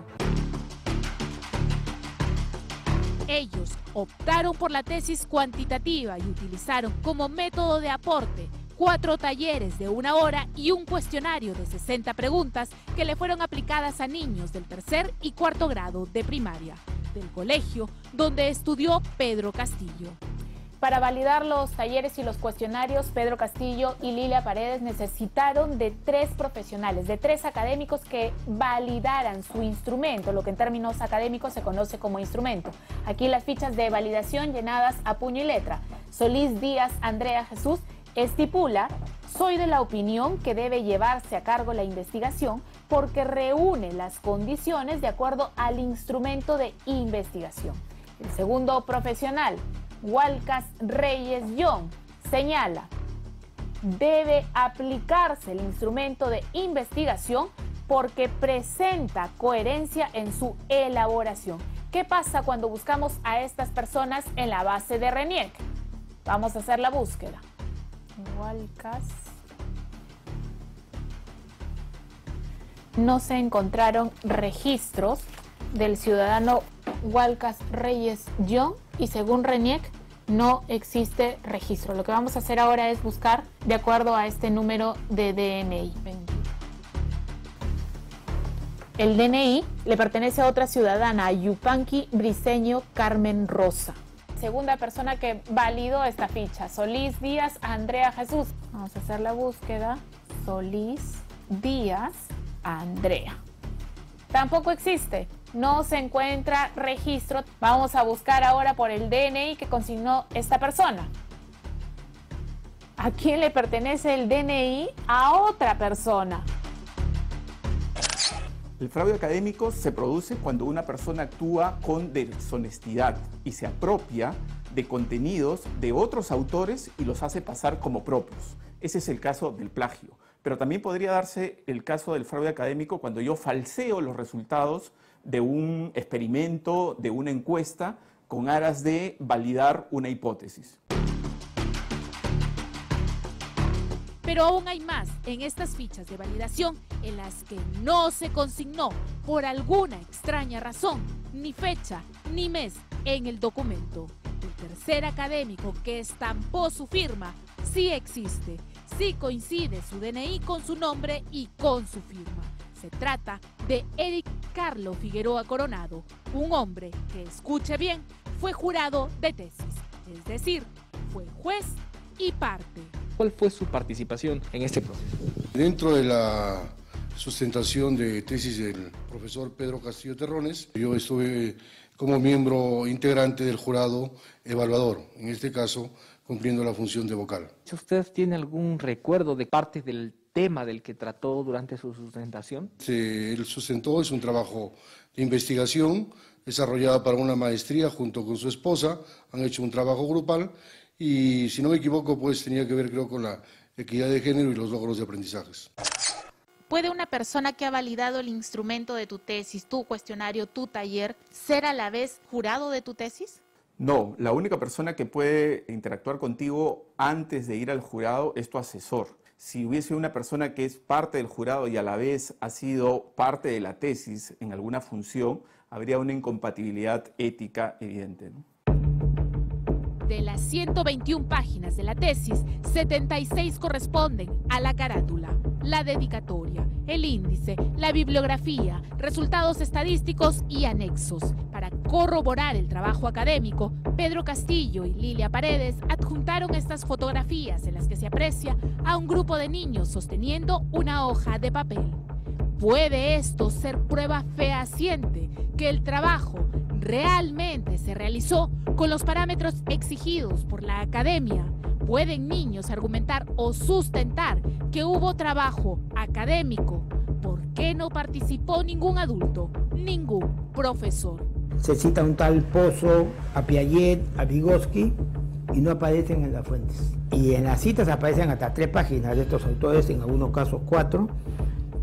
Ellos optaron por la tesis cuantitativa y utilizaron como método de aporte 4 talleres de 1 hora y un cuestionario de 60 preguntas que le fueron aplicadas a niños del 3er y 4º grado de primaria, del colegio donde estudió Pedro Castillo. Para validar los talleres y los cuestionarios, Pedro Castillo y Lilia Paredes necesitaron de 3 profesionales, de 3 académicos que validaran su instrumento, lo que en términos académicos se conoce como instrumento. Aquí las fichas de validación llenadas a puño y letra. Solís Díaz Andrea Jesús estipula: soy de la opinión que debe llevarse a cargo la investigación porque reúne las condiciones de acuerdo al instrumento de investigación. El segundo profesional, Walcas Reyes John, señala: debe aplicarse el instrumento de investigación porque presenta coherencia en su elaboración. ¿Qué pasa cuando buscamos a estas personas en la base de RENIEC? Vamos a hacer la búsqueda. Walcas. No se encontraron registros del ciudadano Walcas Reyes John y según RENIEC no existe registro. Lo que vamos a hacer ahora es buscar de acuerdo a este número de DNI. El DNI le pertenece a otra ciudadana, a Yupanqui Briceño Carmen Rosa. Segunda persona que validó esta ficha, Solís Díaz Andrea Jesús. Vamos a hacer la búsqueda. Solís Díaz Andrea. Tampoco existe. No se encuentra registro. Vamos a buscar ahora por el DNI que consignó esta persona. ¿A quién le pertenece el DNI? A otra persona. El fraude académico se produce cuando una persona actúa con deshonestidad y se apropia de contenidos de otros autores y los hace pasar como propios. Ese es el caso del plagio. Pero también podría darse el caso del fraude académico cuando yo falseo los resultados de un experimento, de una encuesta, con aras de validar una hipótesis. Pero aún hay más en estas fichas de validación en las que no se consignó, por alguna extraña razón, ni fecha ni mes en el documento. El tercer académico que estampó su firma sí existe, sí coincide su DNI con su nombre y con su firma. Se trata de Eric Carlo Figueroa Coronado, un hombre que, escuche bien, fue jurado de tesis, es decir, fue juez y parte. ¿Cuál fue su participación en este proceso? Dentro de la sustentación de tesis del profesor Pedro Castillo Terrones, yo estuve como miembro integrante del jurado evaluador, en este caso cumpliendo la función de vocal. ¿Usted tiene algún recuerdo de parte del tema del que trató durante su sustentación? Él sustentó, es un trabajo de investigación desarrollado para una maestría junto con su esposa, han hecho un trabajo grupal y si no me equivoco pues tenía que ver creo con la equidad de género y los logros de aprendizajes. ¿Puede una persona que ha validado el instrumento de tu tesis, tu cuestionario, tu taller, ser a la vez jurado de tu tesis? No, la única persona que puede interactuar contigo antes de ir al jurado es tu asesor. Si hubiese una persona que es parte del jurado y a la vez ha sido parte de la tesis en alguna función, habría una incompatibilidad ética evidente, ¿no? De las 121 páginas de la tesis, 76 corresponden a la carátula, la dedicatoria, el índice, la bibliografía, resultados estadísticos y anexos. Para corroborar el trabajo académico, Pedro Castillo y Lilia Paredes adjuntaron estas fotografías en las que se aprecia a un grupo de niños sosteniendo una hoja de papel. ¿Puede esto ser prueba fehaciente que el trabajo realmente se realizó con los parámetros exigidos por la academia? ¿Pueden niños argumentar o sustentar que hubo trabajo académico? ¿Por qué no participó ningún adulto, ningún profesor? Se cita un tal Pozo, a Piaget, a Vygotsky y no aparecen en las fuentes. Y en las citas aparecen hasta 3 páginas de estos autores, en algunos casos 4.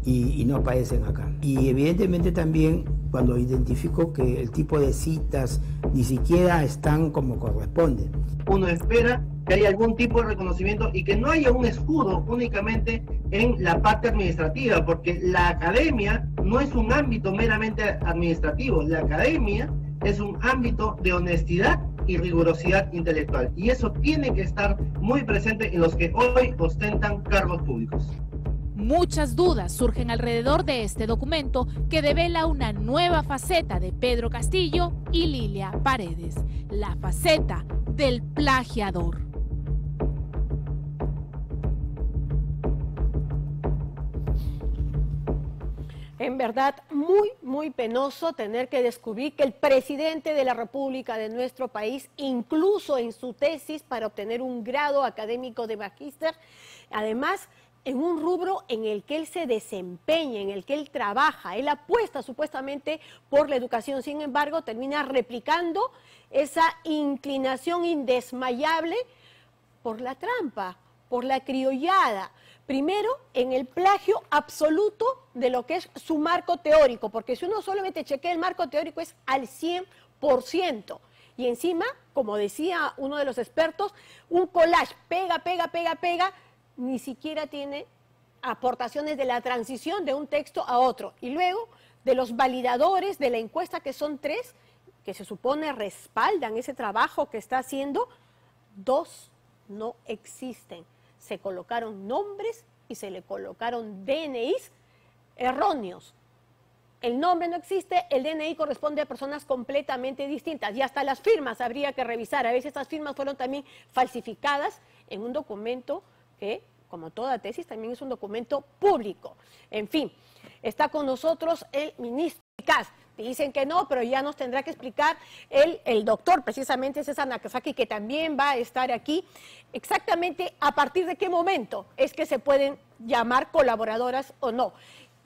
Y no aparecen acá. Y evidentemente también cuando identifico que el tipo de citas ni siquiera están como corresponde. Uno espera que haya algún tipo de reconocimiento y que no haya un escudo únicamente en la parte administrativa, porque la academia no es un ámbito meramente administrativo, la academia es un ámbito de honestidad y rigurosidad intelectual, y eso tiene que estar muy presente en los que hoy ostentan cargos públicos. Muchas dudas surgen alrededor de este documento que devela una nueva faceta de Pedro Castillo y Lilia Paredes, la faceta del plagiador. En verdad, muy, muy penoso tener que descubrir que el presidente de la República de nuestro país, incluso en su tesis para obtener un grado académico de magíster, además en un rubro en el que él se desempeña, en el que él trabaja, él apuesta supuestamente por la educación, sin embargo, termina replicando esa inclinación indesmayable por la trampa, por la criollada. Primero, en el plagio absoluto de lo que es su marco teórico, porque si uno solamente chequea el marco teórico es al 100%. Y encima, como decía uno de los expertos, un collage pega, ni siquiera tiene aportaciones de la transición de un texto a otro. Y luego, de los validadores de la encuesta, que son 3, que se supone respaldan ese trabajo que está haciendo, 2 no existen. Se colocaron nombres y se le colocaron DNIs erróneos. El nombre no existe, el DNI corresponde a personas completamente distintas y hasta las firmas habría que revisar. A veces estas firmas fueron también falsificadas en un documento que, como toda tesis, también es un documento público. En fin, está con nosotros el ministro Cas. Dicen que no, pero ya nos tendrá que explicar el doctor, precisamente César Nakazaki, que también va a estar aquí, exactamente a partir de qué momento es que se pueden llamar colaboradoras o no.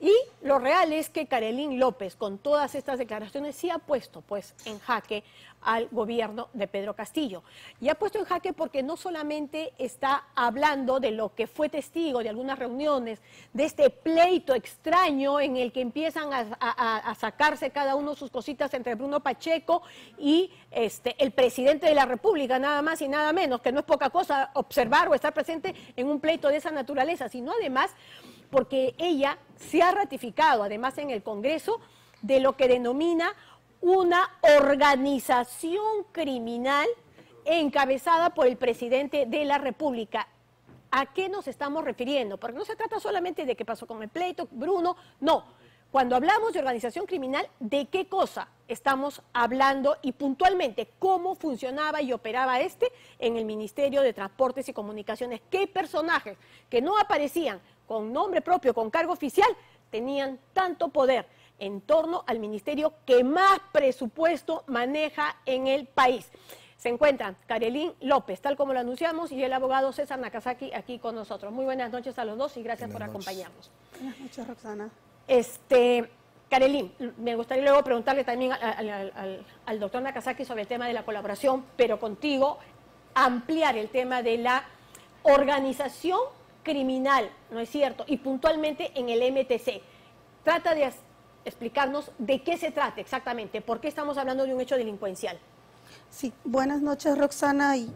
Y lo real es que Karelyn López, con todas estas declaraciones, sí ha puesto pues en jaque al gobierno de Pedro Castillo. Y ha puesto en jaque porque no solamente está hablando de lo que fue testigo de algunas reuniones, de este pleito extraño en el que empiezan a sacarse cada uno sus cositas entre Bruno Pacheco y el presidente de la República, nada más y nada menos, que no es poca cosa observar o estar presente en un pleito de esa naturaleza, sino además porque ella se ha ratificado, además en el Congreso, de lo que denomina una organización criminal encabezada por el presidente de la República. ¿A qué nos estamos refiriendo? Porque no se trata solamente de qué pasó con el pleito, Bruno, no. Cuando hablamos de organización criminal, ¿de qué cosa estamos hablando? Y puntualmente, ¿cómo funcionaba y operaba en el Ministerio de Transportes y Comunicaciones? ¿Qué personajes que no aparecían con nombre propio, con cargo oficial, tenían tanto poder en torno al ministerio que más presupuesto maneja en el país? Se encuentran Karelyn López, tal como lo anunciamos, y el abogado César Nakazaki aquí con nosotros. Muy buenas noches a los dos y gracias por acompañarnos. Buenas noches, Roxana. Karelyn, me gustaría luego preguntarle también al doctor Nakazaki sobre el tema de la colaboración, pero contigo ampliar el tema de la organización criminal, ¿no es cierto? Y puntualmente en el MTC. Trata de explicarnos de qué se trata exactamente, por qué estamos hablando de un hecho delincuencial. Sí, buenas noches, Roxana, y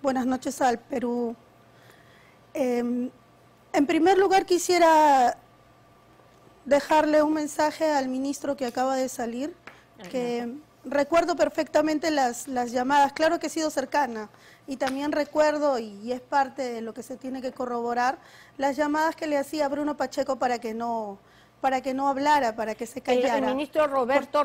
buenas noches al Perú. En primer lugar, quisiera dejarle un mensaje al ministro que acaba de salir, que recuerdo perfectamente las llamadas, claro que he sido cercana, y también recuerdo, y es parte de lo que se tiene que corroborar, las llamadas que le hacía Bruno Pacheco para que no hablara, para que se callara. El ministro Roberto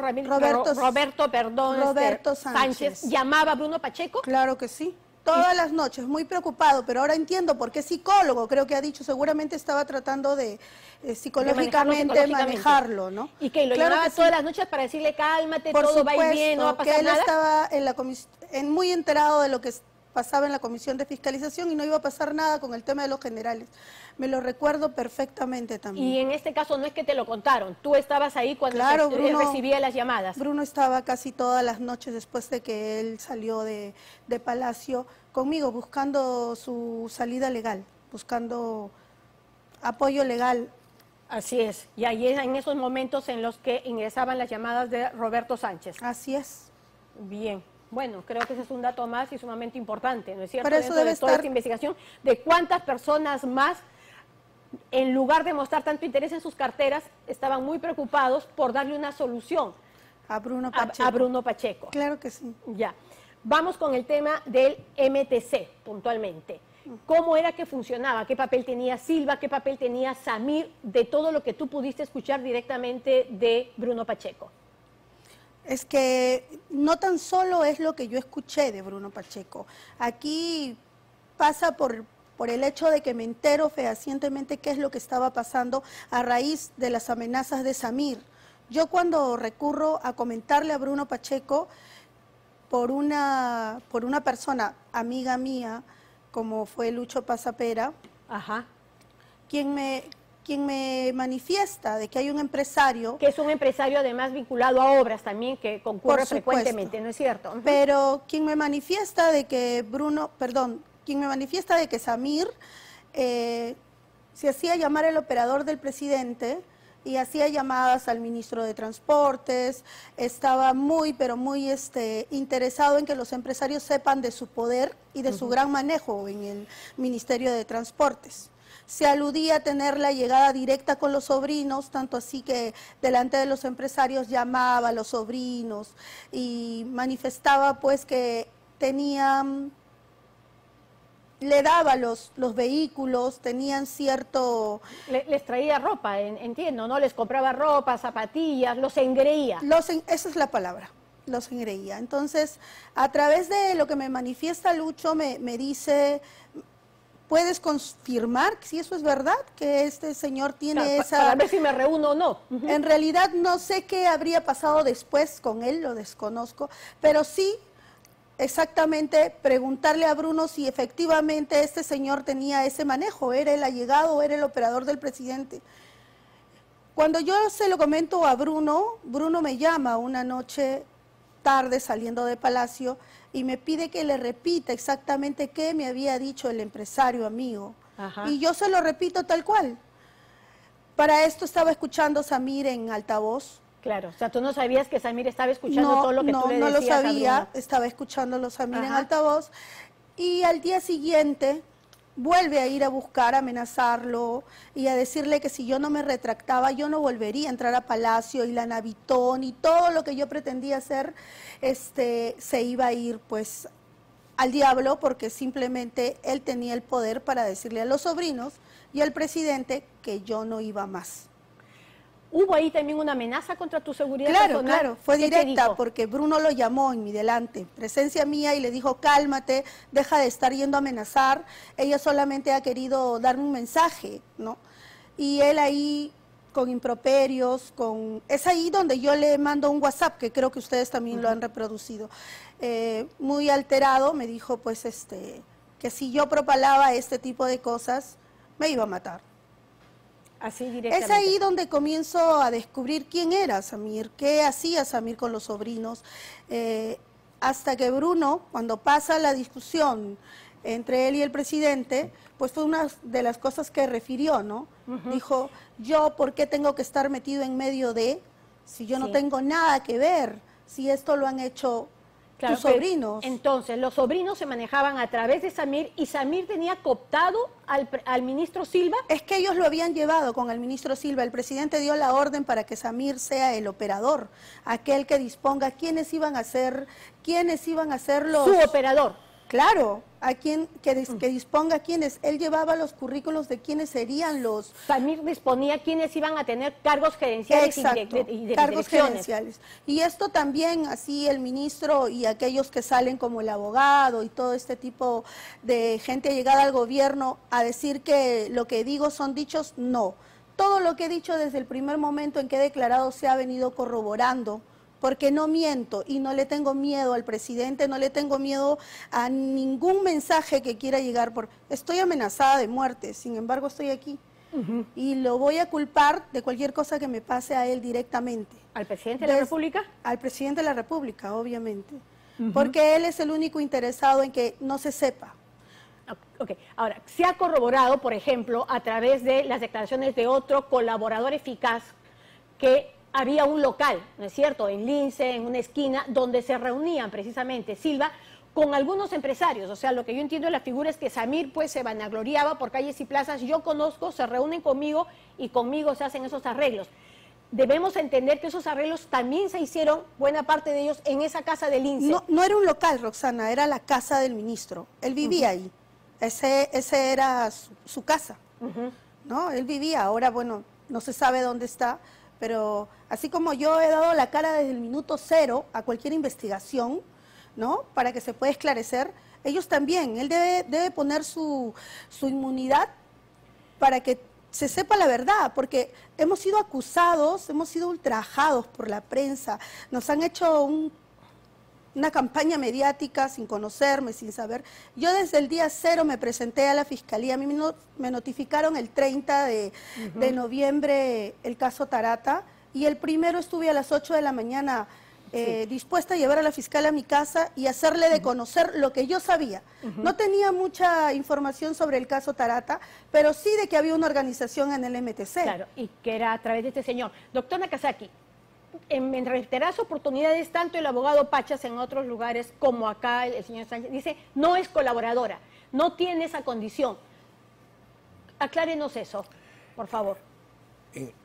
Sánchez llamaba a Bruno Pacheco. Claro que sí. Todas las noches, muy preocupado, pero ahora entiendo por qué psicólogo, creo que ha dicho, seguramente estaba tratando de psicológicamente manejarlo, ¿no? Y que lo llamaba todas las noches para decirle cálmate, todo va a ir bien, no va a pasar nada. Él estaba en la comisión, muy enterado de lo que pasaba en la comisión de fiscalización y no iba a pasar nada con el tema de los generales. Me lo recuerdo perfectamente también. Y en este caso no es que te lo contaron, tú estabas ahí cuando Bruno recibía las llamadas. Bruno estaba casi todas las noches después de que él salió de Palacio conmigo, buscando su salida legal, buscando apoyo legal. Así es, y ahí en esos momentos en los que ingresaban las llamadas de Roberto Sánchez. Así es. Bien. Bueno, creo que ese es un dato más y sumamente importante, ¿no es cierto? Para eso debe toda esta investigación, de cuántas personas más, en lugar de mostrar tanto interés en sus carteras, estaban muy preocupados por darle una solución a Bruno Pacheco. A Bruno Pacheco. Claro que sí. Ya. Vamos con el tema del MTC, puntualmente. ¿Cómo era que funcionaba? ¿Qué papel tenía Silva? ¿Qué papel tenía Samir? De todo lo que tú pudiste escuchar directamente de Bruno Pacheco. Es que no tan solo es lo que yo escuché de Bruno Pacheco. Aquí pasa por el hecho de que me entero fehacientemente qué es lo que estaba pasando a raíz de las amenazas de Samir. Yo cuando recurro a comentarle a Bruno Pacheco por una persona amiga mía, como fue Lucho Pasapera, quien me manifiesta de que hay un empresario... Que es un empresario además vinculado a obras también, que concurre frecuentemente, ¿no es cierto? Pero quien me manifiesta de que Samir se hacía llamar el operador del presidente y hacía llamadas al ministro de Transportes, estaba muy interesado en que los empresarios sepan de su poder y de su gran manejo en el Ministerio de Transportes. Se aludía a tener la llegada directa con los sobrinos, tanto así que delante de los empresarios llamaba a los sobrinos y manifestaba pues que le daba los vehículos, tenían cierto... Les traía ropa, entiendo, ¿no? Les compraba ropa, zapatillas, los engreía. Esa es la palabra, los engreía. Entonces, a través de lo que me manifiesta Lucho, me dice... ¿Puedes confirmar si eso es verdad? Que este señor tiene esa... Para ver si me reúno o no. En realidad no sé qué habría pasado después con él, lo desconozco, pero sí exactamente preguntarle a Bruno si efectivamente este señor tenía ese manejo, era el allegado, era el operador del presidente. Cuando yo se lo comento a Bruno, Bruno me llama una noche tarde saliendo de Palacio y me pide que le repita exactamente qué me había dicho el empresario amigo. Y yo se lo repito tal cual. Para esto estaba escuchando Samir en altavoz. Claro, o sea, tú no sabías que Samir estaba escuchando todo lo que tú le decías. No lo sabía, estaba escuchándolo Samir en altavoz. Y al día siguiente vuelve a ir a buscar, a amenazarlo y a decirle que si yo no me retractaba, yo no volvería a entrar a Palacio y la Navitón y todo lo que yo pretendía hacer, se iba a ir pues al diablo, porque simplemente él tenía el poder para decirle a los sobrinos y al presidente que yo no iba más. ¿Hubo ahí también una amenaza contra tu seguridad personal? Claro, fue directa, porque Bruno lo llamó en mi delante, presencia mía, y le dijo, cálmate, deja de estar yendo a amenazar, ella solamente ha querido darme un mensaje, ¿no? Y él ahí, con improperios, es ahí donde yo le mando un WhatsApp, que creo que ustedes también lo han reproducido, muy alterado, me dijo, pues, que si yo propalaba este tipo de cosas, me iba a matar. Así directamente. Es ahí donde comienzo a descubrir quién era Samir, qué hacía Samir con los sobrinos, hasta que Bruno, cuando pasa la discusión entre él y el presidente, pues fue una de las cosas que refirió, ¿no? Dijo, yo, ¿por qué tengo que estar metido en medio de, si yo no tengo nada que ver, si esto lo han hecho tus sobrinos? Entonces, los sobrinos se manejaban a través de Samir, y Samir tenía cooptado al ministro Silva. Es que ellos lo habían llevado con el ministro Silva. El presidente dio la orden para que Samir sea el operador, aquel que disponga quiénes iban a ser los... Su operador. Claro, que disponga quiénes. Él llevaba los currículos de quiénes serían los... Samir disponía quiénes iban a tener cargos gerenciales. Exacto, y cargos gerenciales. Y esto también, así el ministro y aquellos que salen como el abogado y todo este tipo de gente llegada al gobierno a decir que lo que digo son dichos, no. Todo lo que he dicho desde el primer momento en que he declarado se ha venido corroborando, porque no miento y no le tengo miedo al presidente, no le tengo miedo a ningún mensaje que quiera llegar. Estoy amenazada de muerte, sin embargo estoy aquí. Y lo voy a culpar de cualquier cosa que me pase a él directamente. ¿Al presidente de la República? Al presidente de la República, obviamente. Porque él es el único interesado en que no se sepa. Ok, ahora, se ha corroborado, por ejemplo, a través de las declaraciones de otro colaborador eficaz, que había un local, ¿no es cierto?, en Lince, en una esquina, donde se reunían precisamente Silva con algunos empresarios. O sea, lo que yo entiendo de la figura es que Samir pues se vanagloriaba por calles y plazas. Yo conozco, se reúnen conmigo y conmigo se hacen esos arreglos. Debemos entender que esos arreglos también se hicieron, buena parte de ellos, en esa casa de Lince. No era un local, Roxana, era la casa del ministro. Él vivía ahí. Ese era su casa, ¿no? Él vivía, ahora, bueno, no se sabe dónde está, pero así como yo he dado la cara desde el minuto cero a cualquier investigación, ¿no? Para que se pueda esclarecer, ellos también. Él debe poner su inmunidad para que se sepa la verdad, porque hemos sido acusados, hemos sido ultrajados por la prensa, nos han hecho una campaña mediática sin conocerme, sin saber. Yo desde el día cero me presenté a la Fiscalía, a mí me notificaron el 30 de noviembre el caso Tarata, y el primero estuve a las 8 de la mañana dispuesta a llevar a la fiscal a mi casa y hacerle de conocer lo que yo sabía. No tenía mucha información sobre el caso Tarata, pero sí de que había una organización en el MTC. Claro, y que era a través de este señor. Doctor Nakazaki, en reiteradas oportunidades, tanto el abogado Pachas en otros lugares como acá el señor Sánchez dice, no es colaboradora, no tiene esa condición. Aclárenos eso, por favor.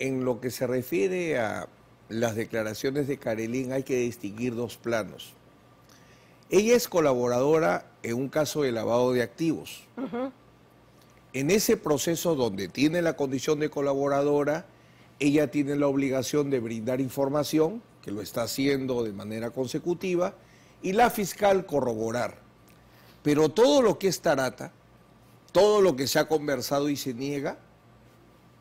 En lo que se refiere a las declaraciones de Karelyn, hay que distinguir dos planos. Ella es colaboradora en un caso de lavado de activos. En ese proceso donde tiene la condición de colaboradora, ella tiene la obligación de brindar información, que lo está haciendo de manera consecutiva, y la fiscal corroborar. Pero todo lo que es Tarata, todo lo que se ha conversado y se niega,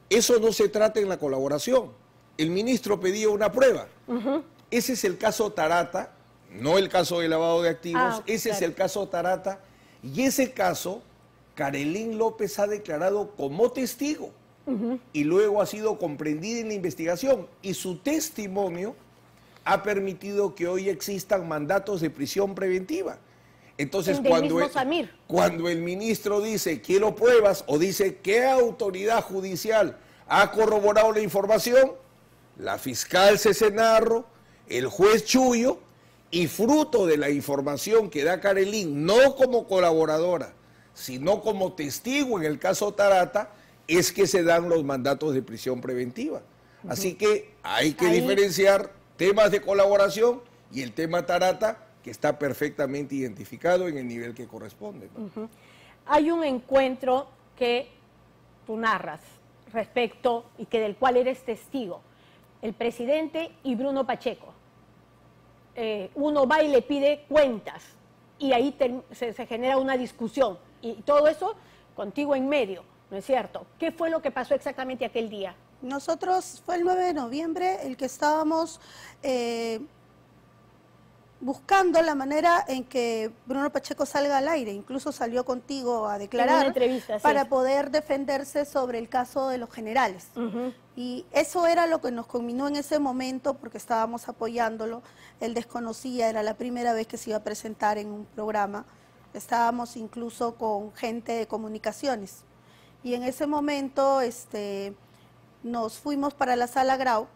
eso no se trata en la colaboración. El ministro pedía una prueba. Ese es el caso Tarata, no el caso de lavado de activos, ese es el caso Tarata, y ese caso Karelyn López ha declarado como testigo y luego ha sido comprendida en la investigación, y su testimonio ha permitido que hoy existan mandatos de prisión preventiva. Entonces, cuando el ministro dice quiero pruebas, o dice qué autoridad judicial ha corroborado la información, la fiscal Cesenarro, el juez Chuyo, y fruto de la información que da Karelyn, no como colaboradora, sino como testigo en el caso Tarata, es que se dan los mandatos de prisión preventiva. Así que hay que diferenciar temas de colaboración y el tema Tarata, que está perfectamente identificado en el nivel que corresponde, ¿no? Hay un encuentro que tú narras respecto y que del cual eres testigo. El presidente y Bruno Pacheco. Uno va y le pide cuentas y ahí se genera una discusión y todo eso contigo en medio, ¿no es cierto? ¿Qué fue lo que pasó exactamente aquel día? Nosotros, fue el 9 de noviembre el que estábamos buscando la manera en que Bruno Pacheco salga al aire, incluso salió contigo a declarar en una entrevista, para poder defenderse sobre el caso de los generales. Y eso era lo que nos culminó en ese momento, porque estábamos apoyándolo. Él desconocía, era la primera vez que se iba a presentar en un programa. Estábamos incluso con gente de comunicaciones. Y en ese momento nos fuimos para la Sala Grau,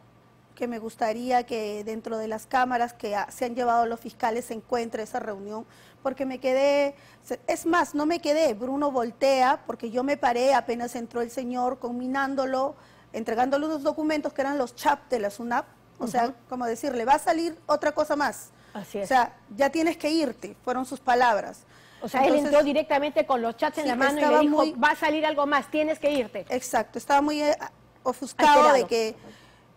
que me gustaría que dentro de las cámaras que se han llevado los fiscales se encuentre esa reunión, porque me quedé, es más, no me quedé, Bruno voltea, porque yo me paré apenas entró el señor conminándolo, entregándole unos documentos que eran los CHAP de la SUNAP, o sea, como decirle, va a salir otra cosa más. Así es. O sea, ya tienes que irte, fueron sus palabras. O sea, entonces, él entró directamente con los chats en la mano y le dijo, va a salir algo más, tienes que irte. Exacto, estaba muy ofuscado de que...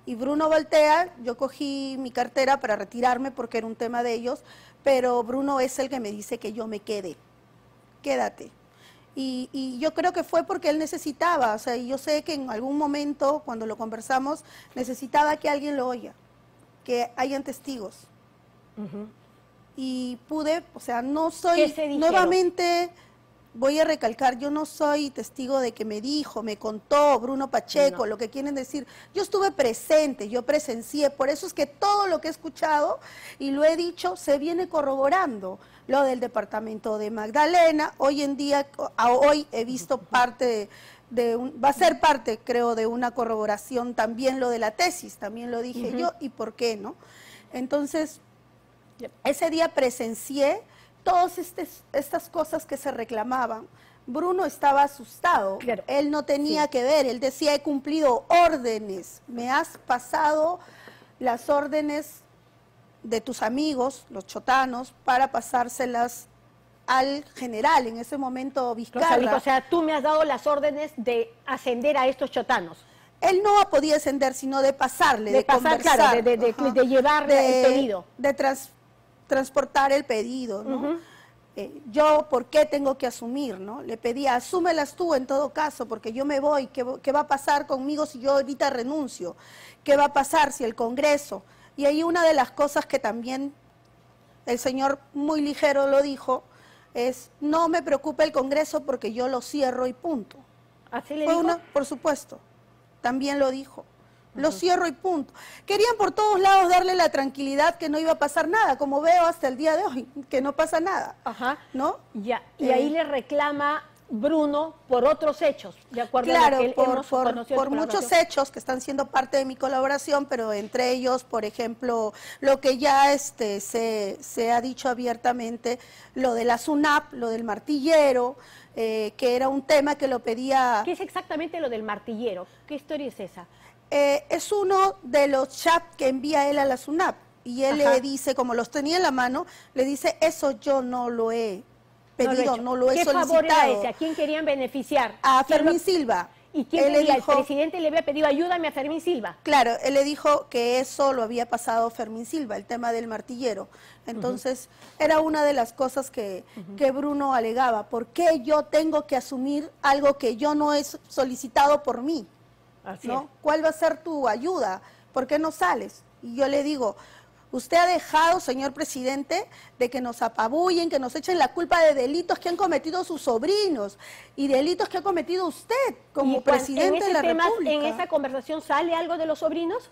Y Bruno voltea, yo cogí mi cartera para retirarme porque era un tema de ellos, pero Bruno es el que me dice que yo me quede, quédate. Y yo creo que fue porque él necesitaba, o sea, y yo sé que en algún momento, cuando lo conversamos, necesitaba que alguien lo oiga, que hayan testigos. Y pude, o sea, no soy, nuevamente... Voy a recalcar, yo no soy testigo de que me dijo, me contó Bruno Pacheco, lo que quieren decir. Yo estuve presente, yo presencié, por eso es que todo lo que he escuchado y lo he dicho se viene corroborando. Lo del departamento de Magdalena, hoy en día, hoy he visto parte va a ser parte, creo, de una corroboración también lo de la tesis, también lo dije yo, y por qué, ¿no? Entonces, ese día presencié todas estas cosas que se reclamaban. Bruno estaba asustado, él no tenía que ver, él decía, he cumplido órdenes, me has pasado las órdenes de tus amigos, los chotanos, para pasárselas al general, en ese momento Vizcarra. O sea, tú me has dado las órdenes de ascender a estos chotanos. él no podía descender, sino de pasarle, de pasar, conversar. claro, de llevarle el pedido. De transportar el pedido, ¿no? Yo, ¿por qué tengo que asumir, no? Le pedía, asúmelas tú en todo caso, porque yo me voy, ¿qué va a pasar conmigo si yo ahorita renuncio? ¿Qué va a pasar si el Congreso? Y ahí una de las cosas que también el señor muy ligero lo dijo, es, no me preocupa el Congreso porque yo lo cierro y punto. ¿Así le dijo? Por supuesto, también lo dijo. Lo cierro y punto. Querían por todos lados darle la tranquilidad que no iba a pasar nada, como veo hasta el día de hoy, que no pasa nada. Ajá. ¿No? Ya. Y ahí le reclama Bruno por otros hechos, de acuerdo claro, a lo que por muchos hechos que están siendo parte de mi colaboración, pero entre ellos, por ejemplo, lo que ya se ha dicho abiertamente, lo de la SUNAP, lo del martillero, que era un tema que lo pedía... ¿Qué es exactamente lo del martillero? ¿Qué historia es esa? Es uno de los chats que envía él a la SUNAP y él le dice, como los tenía en la mano, le dice, eso yo no lo he pedido, no lo he solicitado. ¿Qué favor era ese? ¿A quién querían beneficiar? A Fermín Silva. ¿Y quién le dijo? El presidente le había pedido ayúdame a Fermín Silva. Claro, él le dijo que eso lo había pasado Fermín Silva, el tema del martillero. Entonces, era una de las cosas que Bruno alegaba. ¿Por qué yo tengo que asumir algo que yo no he solicitado por mí? ¿No? ¿Cuál va a ser tu ayuda? ¿Por qué no sales? Y yo le digo, usted ha dejado, señor presidente, de que nos apabullen, que nos echen la culpa de delitos que han cometido sus sobrinos y delitos que ha cometido usted como presidente de la República. ¿En esa conversación sale algo de los sobrinos?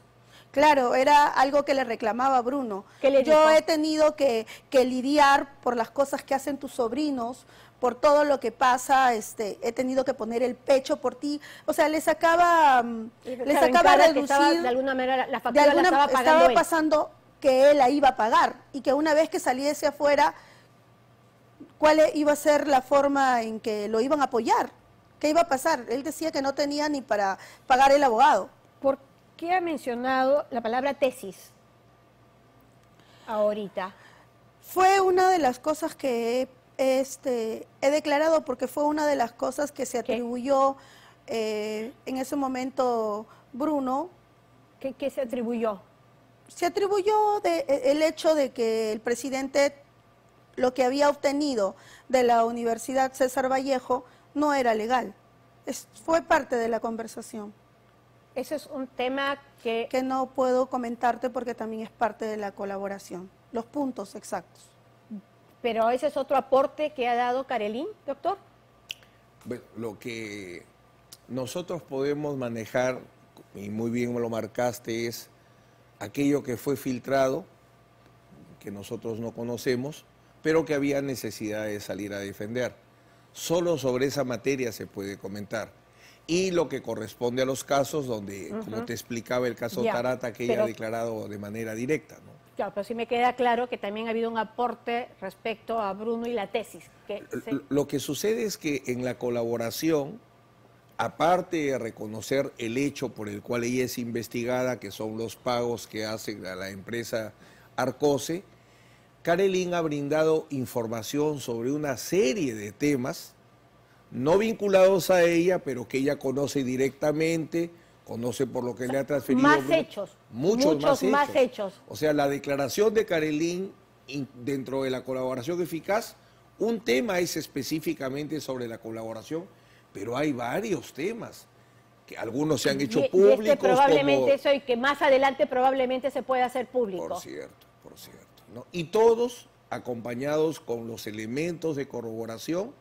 Claro, era algo que le reclamaba a Bruno. Yo he tenido que lidiar por las cosas que hacen tus sobrinos, por todo lo que pasa, he tenido que poner el pecho por ti. O sea, le sacaba a reducir, de alguna manera la factura la estaba pagando él. Pasando que él la iba a pagar y que una vez que saliese afuera, ¿cuál iba a ser la forma en que lo iban a apoyar? ¿Qué iba a pasar? Él decía que no tenía ni para pagar el abogado. ¿Por qué ha mencionado la palabra tesis ahorita? Fue una de las cosas que he declarado porque fue una de las cosas que se atribuyó en ese momento Bruno. ¿Qué se atribuyó? Se atribuyó el hecho de que el presidente lo que había obtenido de la Universidad César Vallejo no era legal. Fue parte de la conversación. Ese es un tema que no puedo comentarte porque también es parte de la colaboración, los puntos exactos. Pero ese es otro aporte que ha dado Karelin, doctor. Bueno, lo que nosotros podemos manejar, y muy bien me lo marcaste, es aquello que fue filtrado, que nosotros no conocemos, pero que había necesidad de salir a defender. Solo sobre esa materia se puede comentar. Y lo que corresponde a los casos donde, como te explicaba el caso Tarata, que ella ha declarado de manera directa, ¿no? Claro, pero sí me queda claro que también ha habido un aporte respecto a Bruno y la tesis. Lo que sucede es que en la colaboración, aparte de reconocer el hecho por el cual ella es investigada, que son los pagos que hace a la empresa Arcose, Karelin ha brindado información sobre una serie de temas, no vinculados a ella, pero que ella conoce directamente, conoce por lo que le ha transferido. Más hechos. Muchos más hechos. O sea, la declaración de Karelin dentro de la colaboración eficaz, un tema es específicamente sobre la colaboración, pero hay varios temas, que algunos se han hecho públicos. Y probablemente eso, y que más adelante probablemente se pueda hacer público. Por cierto, ¿no? Y todos acompañados con los elementos de corroboración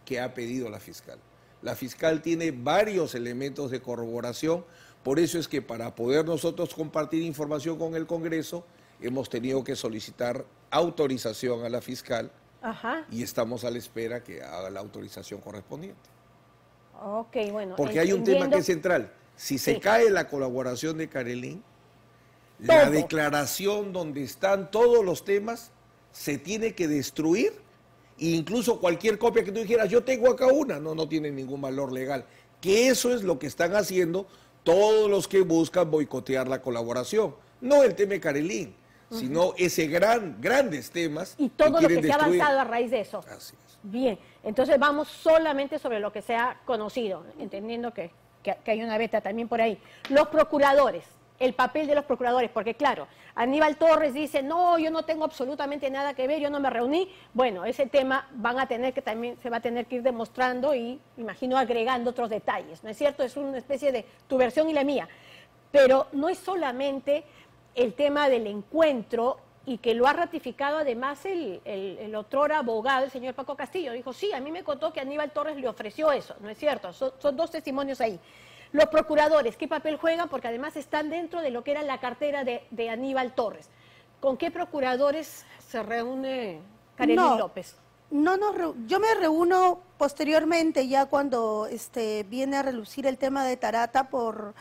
que ha pedido la fiscal. La fiscal tiene varios elementos de corroboración, por eso es que para poder nosotros compartir información con el Congreso, hemos tenido que solicitar autorización a la fiscal y estamos a la espera que haga la autorización correspondiente. Ok, bueno. Porque hay un tema que es central. Si se cae la colaboración de Karelin, la declaración donde están todos los temas se tiene que destruir. Incluso cualquier copia que tú dijeras, yo tengo acá una, no tiene ningún valor legal. Que eso es lo que están haciendo todos los que buscan boicotear la colaboración. No el tema de Karelin, sino ese grandes temas. Y todo lo que se ha avanzado a raíz de eso. Así es. Bien, entonces vamos solamente sobre lo que se ha conocido, entendiendo que que hay una beta también por ahí. Los procuradores, el papel de los procuradores, porque claro, Aníbal Torres dice, no, yo no tengo absolutamente nada que ver, yo no me reuní. Bueno, ese tema también se va a tener que ir demostrando y, imagino, agregando otros detalles, ¿no es cierto? Es una especie de tu versión y la mía. Pero no es solamente el tema del encuentro, y que lo ha ratificado además el otrora abogado, el señor Paco Castillo. Dijo, sí, a mí me contó que Aníbal Torres le ofreció eso, ¿no es cierto? Son dos testimonios ahí. Los procuradores, ¿qué papel juegan? Porque además están dentro de lo que era la cartera de Aníbal Torres. ¿Con qué procuradores se reúne Karelyn López? Yo me reúno posteriormente, ya cuando viene a relucir el tema de Tarata por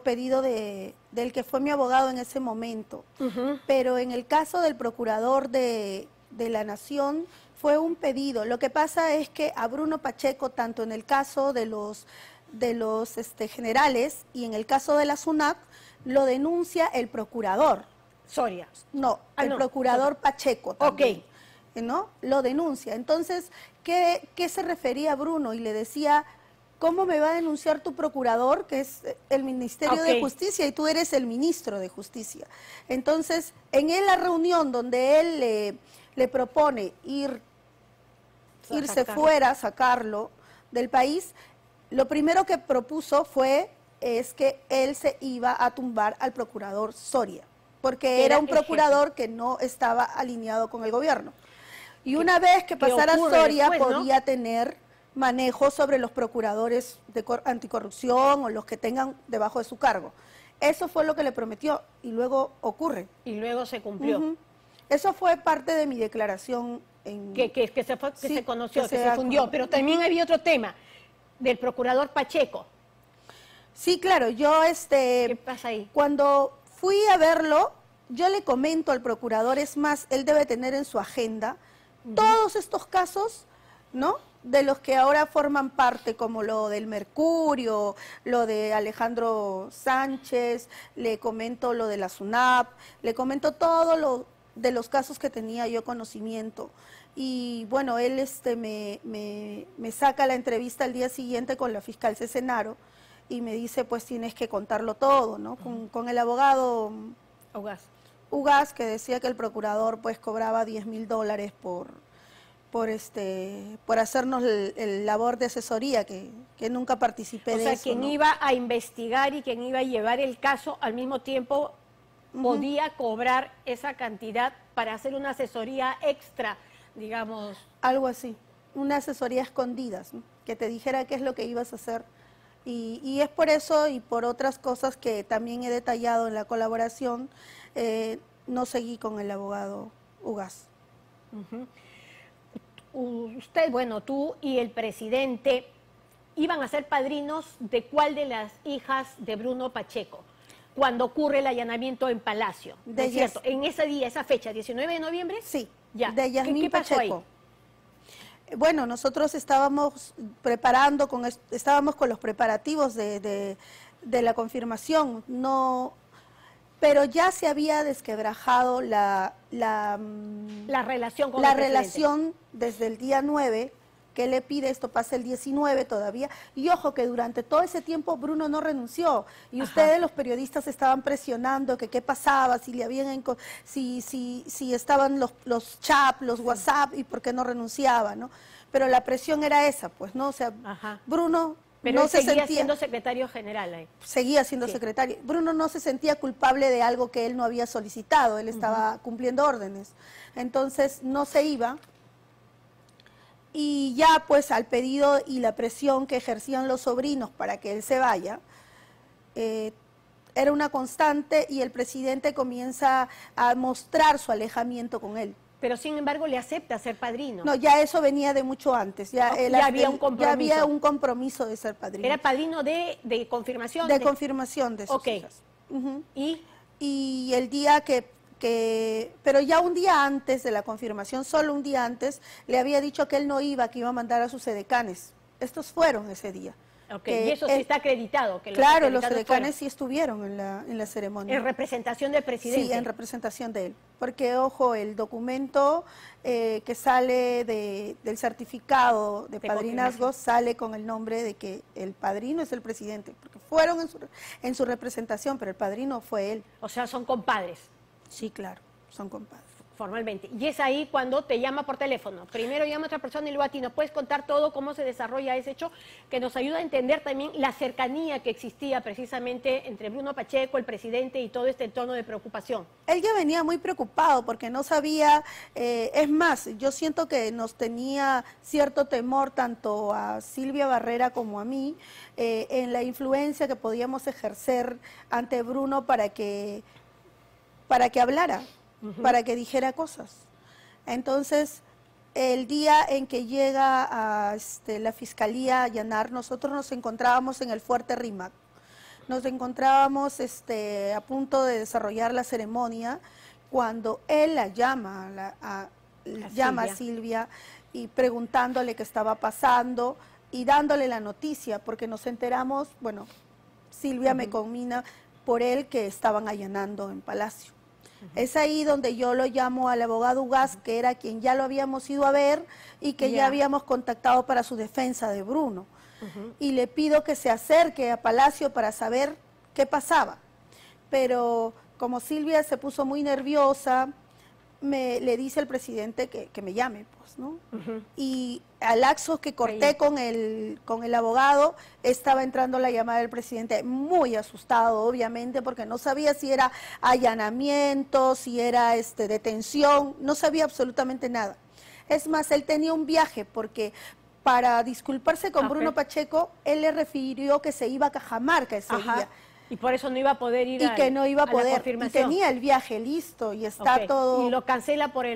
pedido del que fue mi abogado en ese momento. Pero en el caso del procurador de la Nación fue un pedido. Lo que pasa es que a Bruno Pacheco, tanto en el caso de los generales y en el caso de la SUNAT, lo denuncia el procurador. Soria. No, el procurador Pacheco también. ¿No? Lo denuncia. Entonces, ¿qué se refería Bruno? Y le decía, ¿cómo me va a denunciar tu procurador, que es el Ministerio de Justicia, y tú eres el ministro de Justicia? Entonces, en la reunión donde él le propone irse fuera, sacarlo del país, lo primero que propuso es que él se iba a tumbar al procurador Soria, porque era un procurador que no estaba alineado con el gobierno. Y una vez que pasara Soria, después, ¿no?, podía tener manejo sobre los procuradores de anticorrupción o los que tengan debajo de su cargo. Eso fue lo que le prometió y luego ocurre. Y luego se cumplió. Eso fue parte de mi declaración. Que se conoció, que se fundió. Pero también había otro tema, del procurador Pacheco. Sí, claro, yo ¿qué pasa ahí? Cuando fui a verlo, yo le comento al procurador, es más, él debe tener en su agenda todos estos casos, ¿no?, de los que ahora forman parte, como lo del Mercurio, lo de Alejandro Sánchez, le comento lo de la SUNAP, le comento todo lo de los casos que tenía yo conocimiento. Y bueno, él me saca la entrevista al día siguiente con la fiscal Cesenaro y me dice, pues tienes que contarlo todo, ¿no? Con el abogado Ugaz, que decía que el procurador pues cobraba $10.000 por hacernos el labor de asesoría, que nunca participé de eso. O sea, quien iba a investigar y quien iba a llevar el caso al mismo tiempo podía cobrar esa cantidad para hacer una asesoría extra, digamos. Algo así, una asesoría a escondidas, ¿no?, que te dijera qué es lo que ibas a hacer. Y es por eso y por otras cosas que también he detallado en la colaboración, no seguí con el abogado Ugaz. Usted, bueno, tú y el presidente iban a ser padrinos de cuál de las hijas de Bruno Pacheco cuando ocurre el allanamiento en Palacio, ¿no es cierto? En ese día, esa fecha, 19 de noviembre. Sí, ya. De Yasmín ¿Qué pasó Pacheco. Ahí? Bueno, nosotros estábamos con los preparativos de la confirmación, pero ya se había desquebrajado la relación con la el presidente. relación desde el día 9, que él le pide, esto pasa el 19 todavía, y ojo que durante todo ese tiempo Bruno no renunció, y ustedes los periodistas estaban presionando que qué pasaba, si le habían si estaban los chat, los WhatsApp, y por qué no renunciaba, ¿no? Pero la presión era esa, pues, ¿no? O sea, Bruno pero no se seguía siendo secretario general ahí. Seguía siendo secretario. Bruno no se sentía culpable de algo que él no había solicitado, él estaba cumpliendo órdenes. Entonces no se iba. Y ya pues al pedido y la presión que ejercían los sobrinos para que él se vaya, era una constante y el presidente comienza a mostrar su alejamiento con él. Pero sin embargo le acepta ser padrino. No, ya eso venía de mucho antes. Ya había un compromiso. Ya había un compromiso de ser padrino. ¿Era padrino de confirmación? De confirmación de sus hijas. Y el día pero ya un día antes de la confirmación, solo un día antes, le había dicho que él no iba, que iba a mandar a sus edecanes. Estos fueron ese día. Y eso sí está acreditado. Que claro, los edecanes sí estuvieron en la ceremonia. En representación del presidente. Sí, en representación de él. Porque, ojo, el documento que sale del certificado de padrinazgo sale con el nombre de que el padrino es el presidente. Porque fueron en su representación, pero el padrino fue él. O sea, son compadres. Sí, claro, son compadres. Formalmente. Y es ahí cuando te llama por teléfono. Primero llama a otra persona y luego a ti. ¿Nos puedes contar todo cómo se desarrolla ese hecho? Que nos ayuda a entender también la cercanía que existía precisamente entre Bruno Pacheco, el presidente, y todo este entorno de preocupación. Él ya venía muy preocupado porque no sabía, es más, yo siento que nos tenía cierto temor tanto a Silvia Barrera como a mí en la influencia que podíamos ejercer ante Bruno para que hablara. Para que dijera cosas. Entonces, el día en que llega a la Fiscalía a allanar, nosotros nos encontrábamos en el Fuerte Rímac. Nos encontrábamos a punto de desarrollar la ceremonia cuando él la llama, llama a Silvia y preguntándole qué estaba pasando y dándole la noticia, porque nos enteramos, bueno, Silvia me conmina por él que estaban allanando en Palacio. Es ahí donde yo lo llamo al abogado Ugaz, que era quien ya lo habíamos ido a ver y que ya habíamos contactado para su defensa de Bruno. Y le pido que se acerque a Palacio para saber qué pasaba. Pero como Silvia se puso muy nerviosa, le dice al presidente que me llame, pues, ¿no? Y al lapso que corté con el abogado, estaba entrando la llamada del presidente, muy asustado, obviamente, porque no sabía si era allanamiento, si era detención, no sabía absolutamente nada. Es más, él tenía un viaje, porque para disculparse con Bruno Pacheco, él le refirió que se iba a Cajamarca ese día. Y por eso no iba a poder ir y que no iba a poder, y tenía el viaje listo y está todo. Y lo cancela por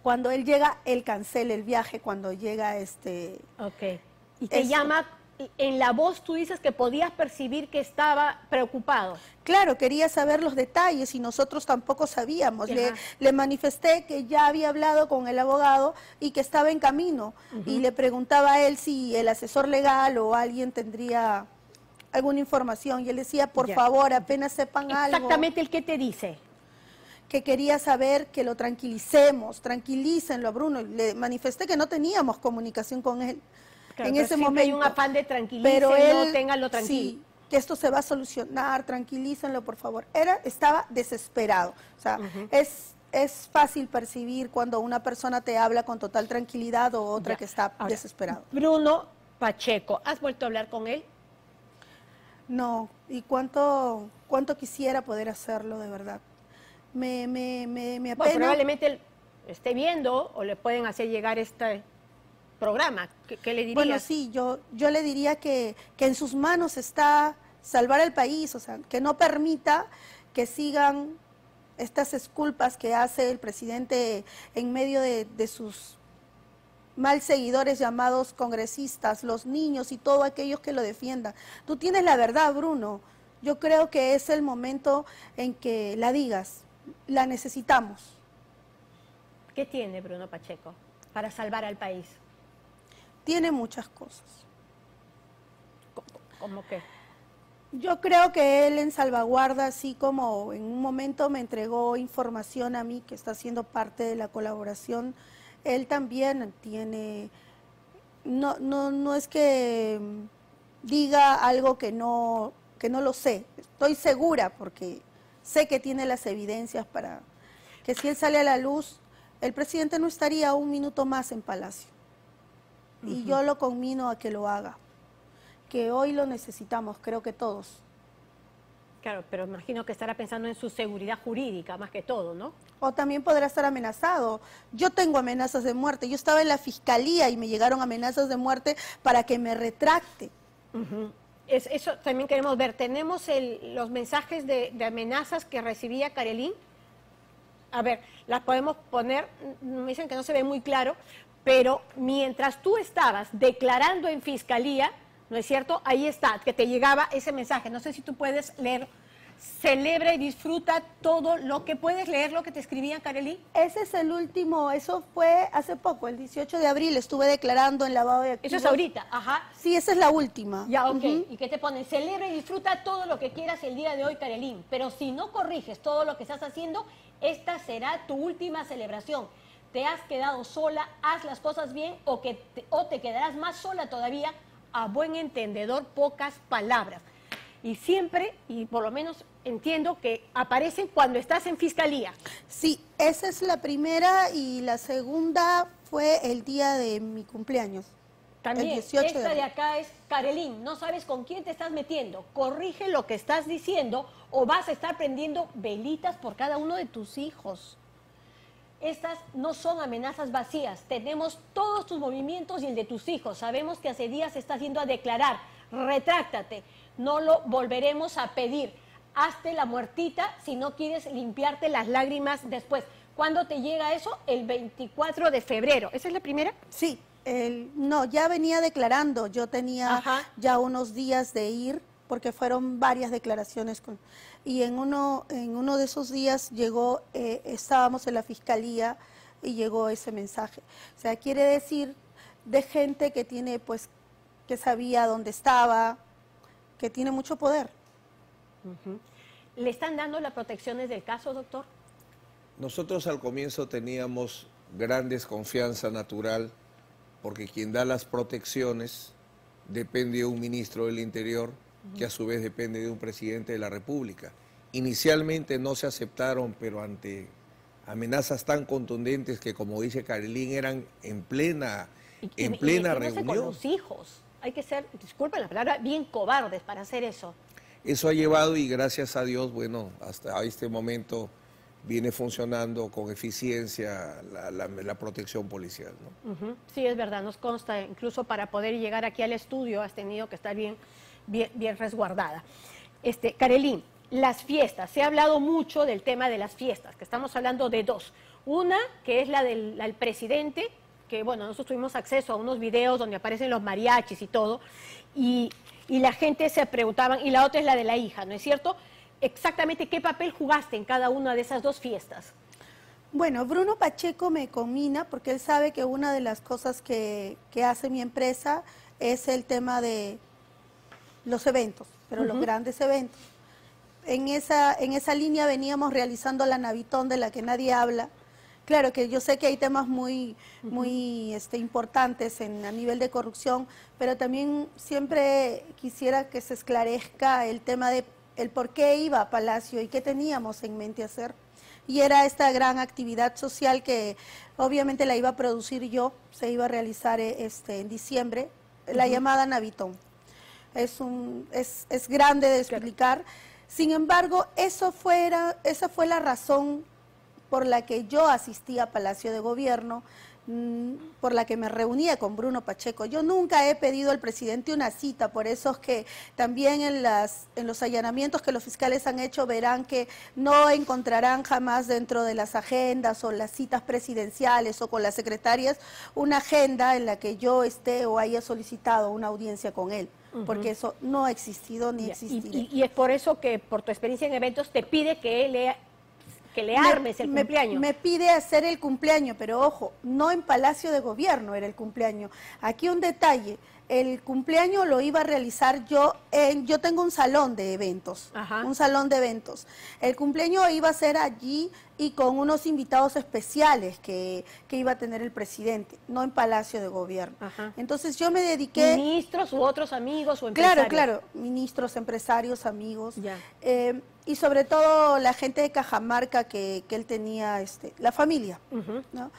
cuando él llega, él cancela el viaje cuando llega Y te llama, en la voz tú dices que podías percibir que estaba preocupado. Claro, quería saber los detalles y nosotros tampoco sabíamos. Le manifesté que ya había hablado con el abogado y que estaba en camino. Y le preguntaba a él si el asesor legal o alguien tendría alguna información, y él decía, por favor, apenas sepan algo. Exactamente, ¿el qué te dice? Que quería saber que lo tranquilicemos, tranquilícenlo a Bruno. Le manifesté que no teníamos comunicación con él en ese momento. Hay un afán de tranquilícenlo, ténganlo tranquilo. Sí, que esto se va a solucionar, tranquilícenlo, por favor. Estaba desesperado. O sea, es fácil percibir cuando una persona te habla con total tranquilidad o otra que está desesperado. Bruno Pacheco, ¿has vuelto a hablar con él? No, y cuánto quisiera poder hacerlo, de verdad. Me apena. Bueno, probablemente él esté viendo o le pueden hacer llegar este programa. ¿Qué le dirías? Bueno, sí, yo le diría que en sus manos está salvar al país, o sea, que no permita que sigan estas disculpas que hace el presidente en medio de sus mal seguidores llamados congresistas, los niños y todos aquellos que lo defiendan. Tú tienes la verdad, Bruno. Yo creo que es el momento en que la digas. La necesitamos. ¿Qué tiene Bruno Pacheco para salvar al país? Tiene muchas cosas. ¿Cómo qué? Yo creo que él en salvaguarda, así como en un momento me entregó información a mí, que está siendo parte de la colaboración, él también tiene, no es que diga algo que no lo sé, estoy segura porque sé que tiene las evidencias para que si él sale a la luz, el presidente no estaría un minuto más en Palacio. Y yo lo conmino a que lo haga, que hoy lo necesitamos, creo que todos. Claro, pero imagino que estará pensando en su seguridad jurídica más que todo, ¿no? O también podrá estar amenazado. Yo tengo amenazas de muerte. Yo estaba en la fiscalía y me llegaron amenazas de muerte para que me retracte. Eso también queremos ver. ¿Tenemos los mensajes de amenazas que recibía Karelin? A ver, las podemos poner, me dicen que no se ve muy claro, pero mientras tú estabas declarando en fiscalía, ¿no es cierto? Ahí está, que te llegaba ese mensaje. No sé si tú puedes leer celebra y disfruta todo lo que puedes leer, lo que te escribían, Karelyn. Ese es el último, eso fue hace poco, el 18 de abril, estuve declarando en lavado de activos. Eso es ahorita, ajá. Sí, esa es la última. Ya, ok. ¿Y qué te ponen? Celebra y disfruta todo lo que quieras el día de hoy, Karelyn, pero si no corriges todo lo que estás haciendo, esta será tu última celebración. Te has quedado sola, haz las cosas bien o te quedarás más sola todavía. A buen entendedor, pocas palabras. Y siempre, y por lo menos entiendo que aparecen cuando estás en fiscalía. Sí, esa es la primera y la segunda fue el día de mi cumpleaños. También, el 18 esta de acá es, Karelyn, no sabes con quién te estás metiendo. Corrige lo que estás diciendo o vas a estar prendiendo velitas por cada uno de tus hijos. Estas no son amenazas vacías. Tenemos todos tus movimientos y el de tus hijos. Sabemos que hace días estás yendo a declarar. Retráctate. No lo volveremos a pedir. Hazte la muertita si no quieres limpiarte las lágrimas después. ¿Cuándo te llega eso? El 24 de febrero. ¿Esa es la primera? Sí. No, ya venía declarando. Yo tenía ya unos días de ir porque fueron varias declaraciones y en uno de esos días llegó, estábamos en la fiscalía y llegó ese mensaje. O sea, quiere decir de gente que tiene, pues, que sabía dónde estaba, que tiene mucho poder. ¿Le están dando las protecciones del caso, doctor? Nosotros al comienzo teníamos gran desconfianza natural porque quien da las protecciones depende de un ministro del Interior, que a su vez depende de un presidente de la República. Inicialmente no se aceptaron, pero ante amenazas tan contundentes que, como dice Karelyn, eran en plena reunión. Con los hijos. Hay que ser, disculpen la palabra, bien cobardes para hacer eso. Eso ha llevado, y gracias a Dios, bueno, hasta este momento viene funcionando con eficiencia la protección policial, ¿no? Sí, es verdad, nos consta, incluso para poder llegar aquí al estudio has tenido que estar bien resguardada. Karelyn, las fiestas, se ha hablado mucho del tema de las fiestas, que estamos hablando de dos. Una, que es la del presidente, que bueno, nosotros tuvimos acceso a unos videos donde aparecen los mariachis y todo, y la gente se preguntaban, y la otra es la de la hija, ¿no es cierto? Exactamente, ¿qué papel jugaste en cada una de esas dos fiestas? Bueno, Bruno Pacheco me combina porque él sabe que una de las cosas que hace mi empresa es el tema de los eventos, pero los grandes eventos. En esa línea veníamos realizando la Navitón de la que nadie habla. Claro que yo sé que hay temas muy importantes a nivel de corrupción, pero también siempre quisiera que se esclarezca el tema de el por qué iba a Palacio y qué teníamos en mente hacer. Y era esta gran actividad social que obviamente la iba a producir yo, se iba a realizar en diciembre, la llamada Navitón. Es grande de explicar. Sin embargo, esa fue la razón por la que yo asistí a Palacio de Gobierno, por la que me reunía con Bruno Pacheco. Yo nunca he pedido al presidente una cita, por eso es que también en los allanamientos que los fiscales han hecho verán que no encontrarán jamás dentro de las agendas o las citas presidenciales o con las secretarias una agenda en la que yo esté o haya solicitado una audiencia con él. Porque eso no ha existido ni existirá. Y es por eso que, por tu experiencia en eventos, te pide que le armes el cumpleaños. Me pide hacer el cumpleaños, pero ojo, no en Palacio de Gobierno era el cumpleaños. Aquí un detalle, el cumpleaños lo iba a realizar yo tengo un salón de eventos, un salón de eventos. El cumpleaños iba a ser allí y con unos invitados especiales que iba a tener el presidente, no en Palacio de Gobierno. Entonces yo me dediqué... ¿Ministros u otros amigos o empresarios? Claro, ministros, empresarios, amigos. Y sobre todo la gente de Cajamarca que él tenía, la familia, ¿no?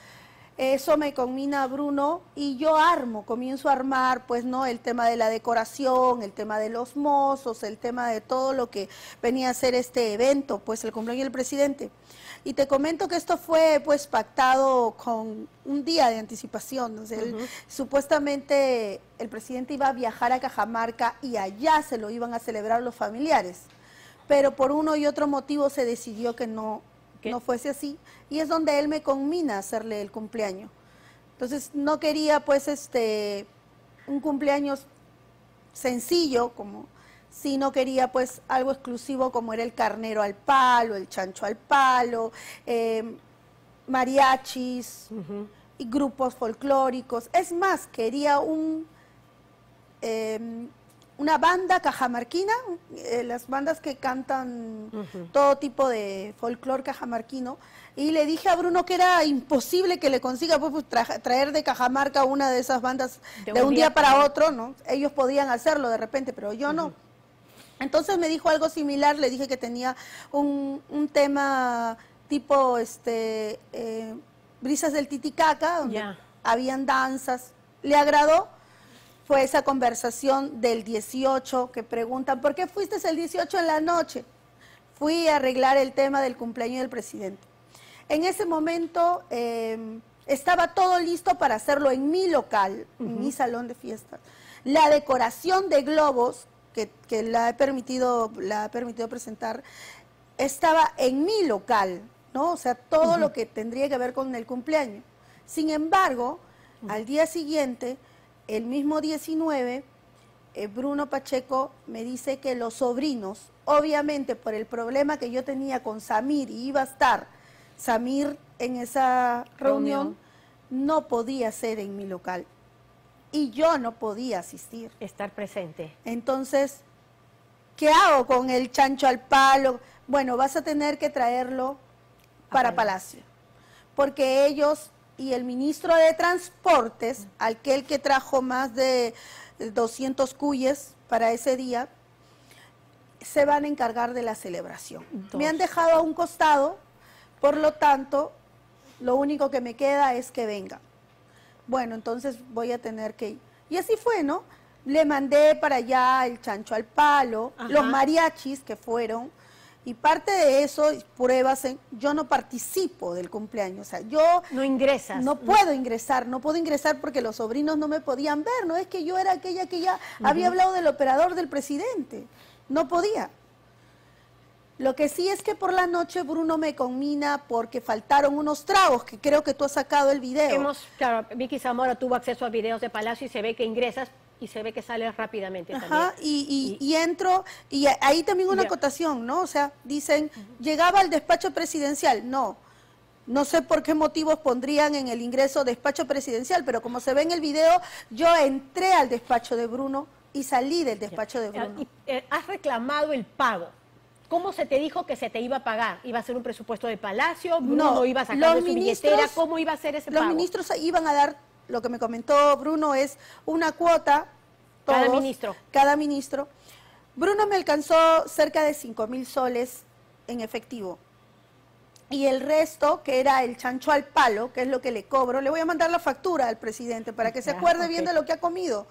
Eso me combina Bruno y yo comienzo a armar, pues, ¿no? El tema de la decoración, el tema de los mozos, el tema de todo lo que venía a ser este evento, pues, el cumpleaños del presidente. Y te comento que esto fue, pues, pactado con un día de anticipación. O sea, supuestamente el presidente iba a viajar a Cajamarca y allá se lo iban a celebrar los familiares. Pero por uno y otro motivo se decidió que no fuese así, y es donde él me conmina a hacerle el cumpleaños. Entonces no quería, pues, un cumpleaños sencillo, sino quería pues algo exclusivo como era el carnero al palo, el chancho al palo, mariachis y grupos folclóricos. Es más, quería una banda cajamarquina, las bandas que cantan todo tipo de folclor cajamarquino, y le dije a Bruno que era imposible que le consiga pues, traer de Cajamarca una de esas bandas de un día para otro, ¿no? Ellos podían hacerlo de repente, pero yo no. Entonces me dijo algo similar, le dije que tenía un tema tipo Brisas del Titicaca, donde habían danzas. Le agradó. Fue esa conversación del 18 que preguntan, ¿por qué fuiste el 18 en la noche? Fui a arreglar el tema del cumpleaños del presidente. En ese momento estaba todo listo para hacerlo en mi local, en mi salón de fiestas. La decoración de globos, que la ha permitido presentar, estaba en mi local, ¿no? O sea, todo lo que tendría que ver con el cumpleaños. Sin embargo, al día siguiente, el mismo 19, Bruno Pacheco me dice que los sobrinos, obviamente por el problema que yo tenía con Samir, y iba a estar Samir en esa reunión, no podía ser en mi local. Y yo no podía asistir. Estar presente. Entonces, ¿qué hago con el chancho al palo? Bueno, vas a tener que traerlo para Palacio. Porque ellos y el ministro de Transportes, aquel que trajo más de 200 cuyes para ese día, se van a encargar de la celebración. Me han dejado a un costado, por lo tanto, lo único que me queda es que venga. Bueno, entonces voy a tener que ir. Y así fue, ¿no? Le mandé para allá el chancho al palo, los mariachis que fueron, y parte de eso, pruebas, yo no participo del cumpleaños, o sea, yo... No ingresas. No puedo ingresar porque los sobrinos no me podían ver, no es que yo era aquella que ya había hablado del operador del presidente, no podía. Lo que sí es que por la noche Bruno me conmina porque faltaron unos tragos, que creo que tú has sacado el video. Claro, Vicky Zamora tuvo acceso a videos de Palacio y se ve que ingresas y se ve que sales rápidamente también. Y entro, y ahí también una acotación, ¿no? O sea, dicen, llegaba al despacho presidencial. No sé por qué motivos pondrían en el ingreso despacho presidencial, pero como se ve en el video, yo entré al despacho de Bruno y salí del despacho de Bruno. Has reclamado el pago. ¿Cómo se te dijo que se te iba a pagar? ¿Iba a ser un presupuesto de Palacio? ¿Bruno iba a sacar de su billetera? ¿Cómo iba a ser ese pago? Los ministros iban a dar, lo que me comentó Bruno, es una cuota. Cada ministro. Cada ministro. Bruno me alcanzó cerca de 5.000 soles en efectivo. Y el resto, que era el chancho al palo, que es lo que le cobro, le voy a mandar la factura al presidente para que se acuerde bien de lo que ha comido.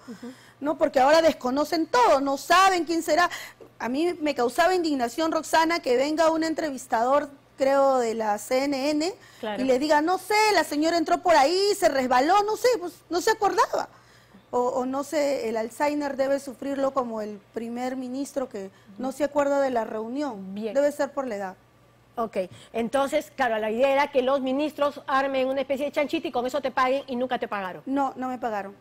¿No? Porque ahora desconocen todo, no saben quién será. A mí me causaba indignación, Roxana, que venga un entrevistador, creo, de la CNN, y le diga, no sé, la señora entró por ahí, se resbaló, no sé, pues no se acordaba. O no sé, el Alzheimer debe sufrirlo como el primer ministro que no se acuerda de la reunión. Debe ser por la edad. Ok, entonces, claro, la idea era que los ministros armen una especie de chanchito y con eso te paguen y nunca te pagaron. No, no me pagaron.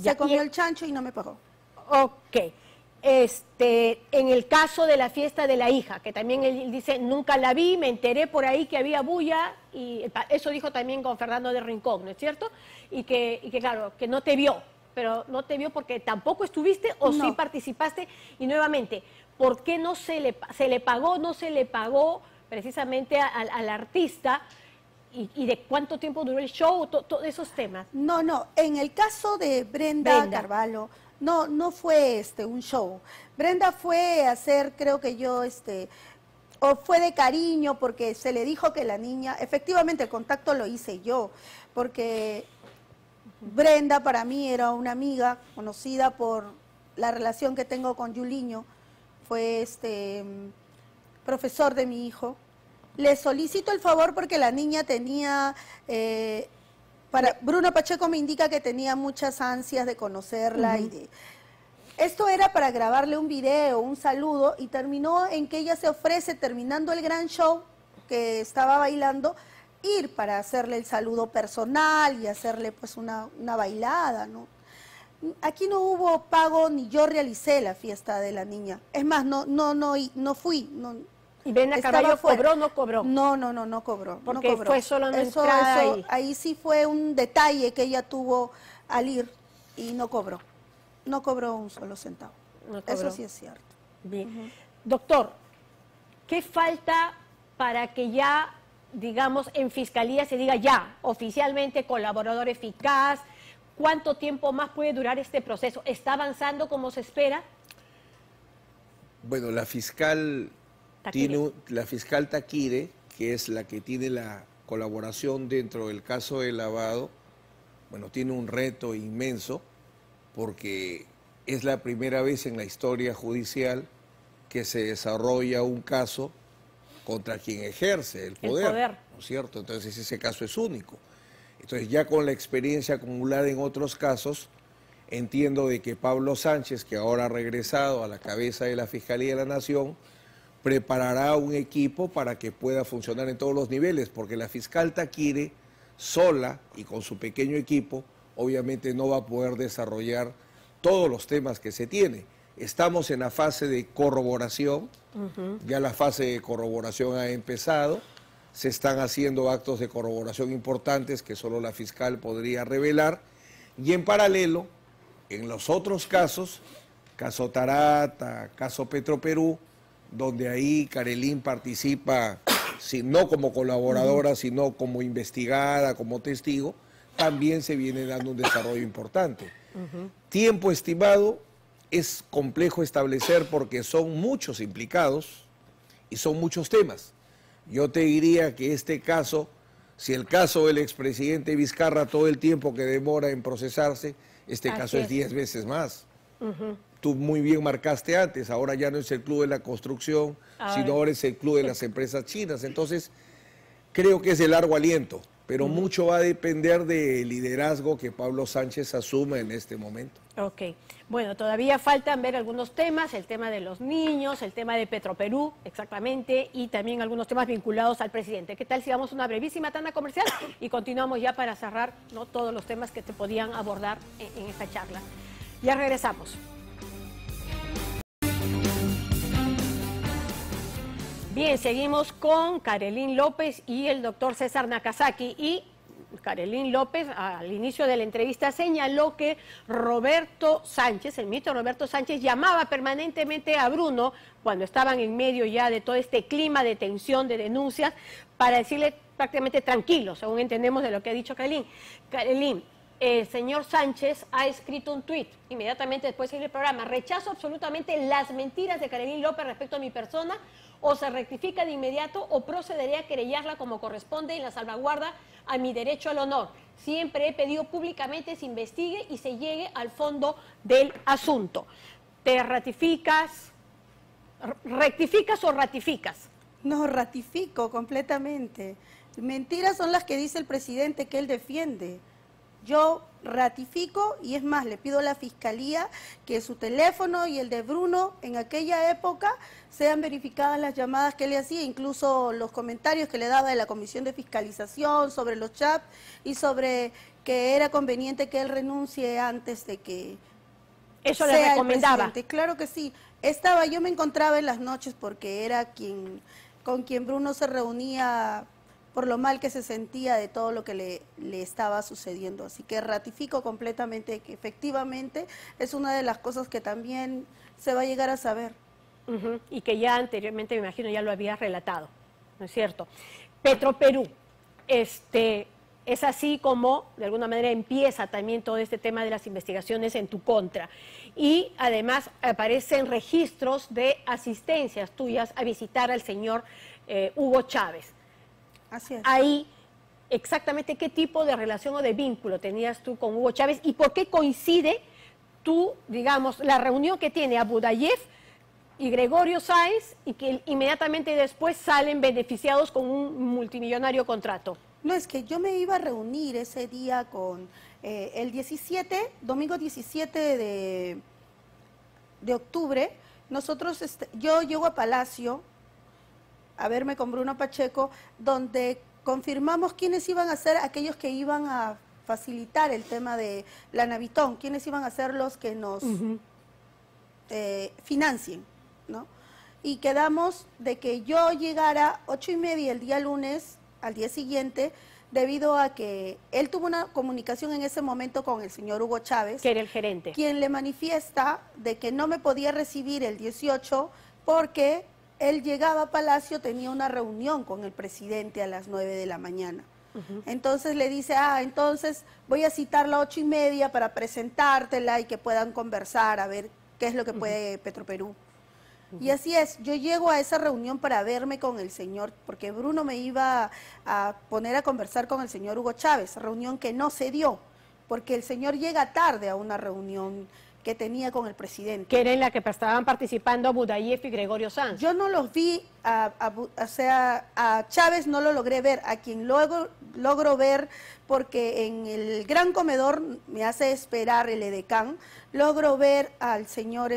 Se comió el chancho y no me pagó. Ok. En el caso de la fiesta de la hija, que también él dice, nunca la vi, me enteré por ahí que había bulla, y eso dijo también con Fernando de Rincón, ¿no es cierto? Y que claro, que no te vio, pero no te vio porque tampoco estuviste o sí participaste. Y nuevamente, ¿por qué no se le pagó precisamente al artista? ¿Y de cuánto tiempo duró el show? Todos esos temas. No, en el caso de Brenda Carvalho, no fue un show. Brenda fue a hacer, creo que yo, o fue de cariño, porque se le dijo que la niña, efectivamente el contacto lo hice yo, porque Brenda para mí era una amiga conocida por la relación que tengo con Yuliño, fue profesor de mi hijo. Le solicito el favor porque la niña tenía, Bruno Pacheco me indica que tenía muchas ansias de conocerla. Esto era para grabarle un video, un saludo, y terminó en que ella se ofrece, terminando el gran show que estaba bailando, ir para hacerle el saludo personal y hacerle pues una bailada, ¿no? Aquí no hubo pago ni yo realicé la fiesta de la niña. Es más, no fui. No, ¿Y Vena Carballo cobró o no cobró? No cobró. Porque no cobró. fue solo una entrada y... Ahí sí fue un detalle que ella tuvo al ir y no cobró. No cobró un solo centavo. No cobró. Eso sí es cierto. Bien. Doctor, ¿qué falta para que ya, digamos, en Fiscalía se diga ya, oficialmente colaborador eficaz? ¿Cuánto tiempo más puede durar este proceso? ¿Está avanzando como se espera? Bueno, la fiscal Taquire, que es la que tiene la colaboración dentro del caso de lavado, bueno, tiene un reto inmenso porque es la primera vez en la historia judicial que se desarrolla un caso contra quien ejerce el poder. ¿No es cierto? Entonces ese caso es único. Entonces ya con la experiencia acumulada en otros casos, entiendo de que Pablo Sánchez, que ahora ha regresado a la cabeza de la Fiscalía de la Nación, preparará un equipo para que pueda funcionar en todos los niveles, porque la fiscal Taquire sola y con su pequeño equipo obviamente no va a poder desarrollar todos los temas que se tiene. Estamos en la fase de corroboración, ya la fase de corroboración ha empezado, se están haciendo actos de corroboración importantes que solo la fiscal podría revelar, y en paralelo, en los otros casos, caso Tarata, caso Petroperú, donde ahí Carelín participa, no como colaboradora, sino como investigada, como testigo, también se viene dando un desarrollo importante. Tiempo estimado es complejo establecer porque son muchos implicados y son muchos temas. Yo te diría que este caso, si el caso del expresidente Vizcarra, todo el tiempo que demora en procesarse, este caso es 10 veces más. Tú muy bien marcaste antes, ahora ya no es el club de la construcción, sino ahora es el club de las empresas chinas. Entonces, creo que es de largo aliento, pero mucho va a depender del liderazgo que Pablo Sánchez asuma en este momento. Ok. Bueno, todavía faltan ver algunos temas, el tema de los niños, el tema de Petroperú, exactamente, y también algunos temas vinculados al presidente. ¿Qué tal si damos una brevísima tanda comercial y continuamos ya para cerrar, ¿no?, todos los temas que te podían abordar en esta charla? Ya regresamos. Bien, seguimos con Carelín López y el doctor César Nakazaki. Y Carelín López, al inicio de la entrevista, señaló que Roberto Sánchez, el ministro Roberto Sánchez, llamaba permanentemente a Bruno cuando estaban en medio ya de todo este clima de tensión, de denuncias, para decirle prácticamente tranquilo, según entendemos de lo que ha dicho Carelín. Carelín, el señor Sánchez ha escrito un tuit inmediatamente después de seguir el programa: rechazo absolutamente las mentiras de Carelín López respecto a mi persona, o se rectifica de inmediato o procederé a querellarla como corresponde en la salvaguarda a mi derecho al honor. Siempre he pedido públicamente se investigue y se llegue al fondo del asunto. ¿Te ratificas, rectificas o ratificas? No, ratifico completamente. Mentiras son las que dice el presidente que él defiende. Yo ratifico, y es más, le pido a la Fiscalía que su teléfono y el de Bruno en aquella época sean verificadas las llamadas que le hacía, incluso los comentarios que le daba de la Comisión de Fiscalización sobre los chats y sobre que era conveniente que él renuncie antes de que eso le recomendaba. Claro que sí. Yo me encontraba en las noches porque era con quien Bruno se reunía por lo mal que se sentía de todo lo que le estaba sucediendo. Así que ratifico completamente que efectivamente es una de las cosas que también se va a llegar a saber. Y que ya anteriormente, me imagino, ya lo habías relatado, ¿no es cierto? Petroperú, es así como de alguna manera empieza también todo este tema de las investigaciones en tu contra. Y además aparecen registros de asistencias tuyas a visitar al señor Hugo Chávez. Así es. Ahí, exactamente qué tipo de relación o de vínculo tenías tú con Hugo Chávez y por qué coincide la reunión que tiene Abudayev y Gregorio Sáenz y que inmediatamente después salen beneficiados con un multimillonario contrato. No, es que yo me iba a reunir ese día con el domingo 17 de octubre. Yo llego a Palacio a verme con Bruno Pacheco, donde confirmamos quiénes iban a ser aquellos que iban a facilitar el tema de la Navitón, quiénes iban a ser los que nos financien, ¿no? Y quedamos de que yo llegara 8:30 el día lunes, al día siguiente, debido a que él tuvo una comunicación en ese momento con el señor Hugo Chávez, que era el gerente, quien le manifiesta de que no me podía recibir el 18 porque él llegaba a Palacio, tenía una reunión con el presidente a las 9 de la mañana. Entonces le dice, entonces voy a citarla a 8:30 para presentártela y que puedan conversar, a ver qué es lo que puede Petroperú. Y así es, yo llego a esa reunión para verme con el señor, porque Bruno me iba a poner a conversar con el señor Hugo Chávez, reunión que no se dio, porque el señor llega tarde a una reunión que tenía con el presidente. Que era en la que estaban participando Budayev y Gregorio Sanz. Yo no los vi, a Chávez no lo logré ver, a quien luego logro ver, porque en el gran comedor me hace esperar el edecán, logro ver al señor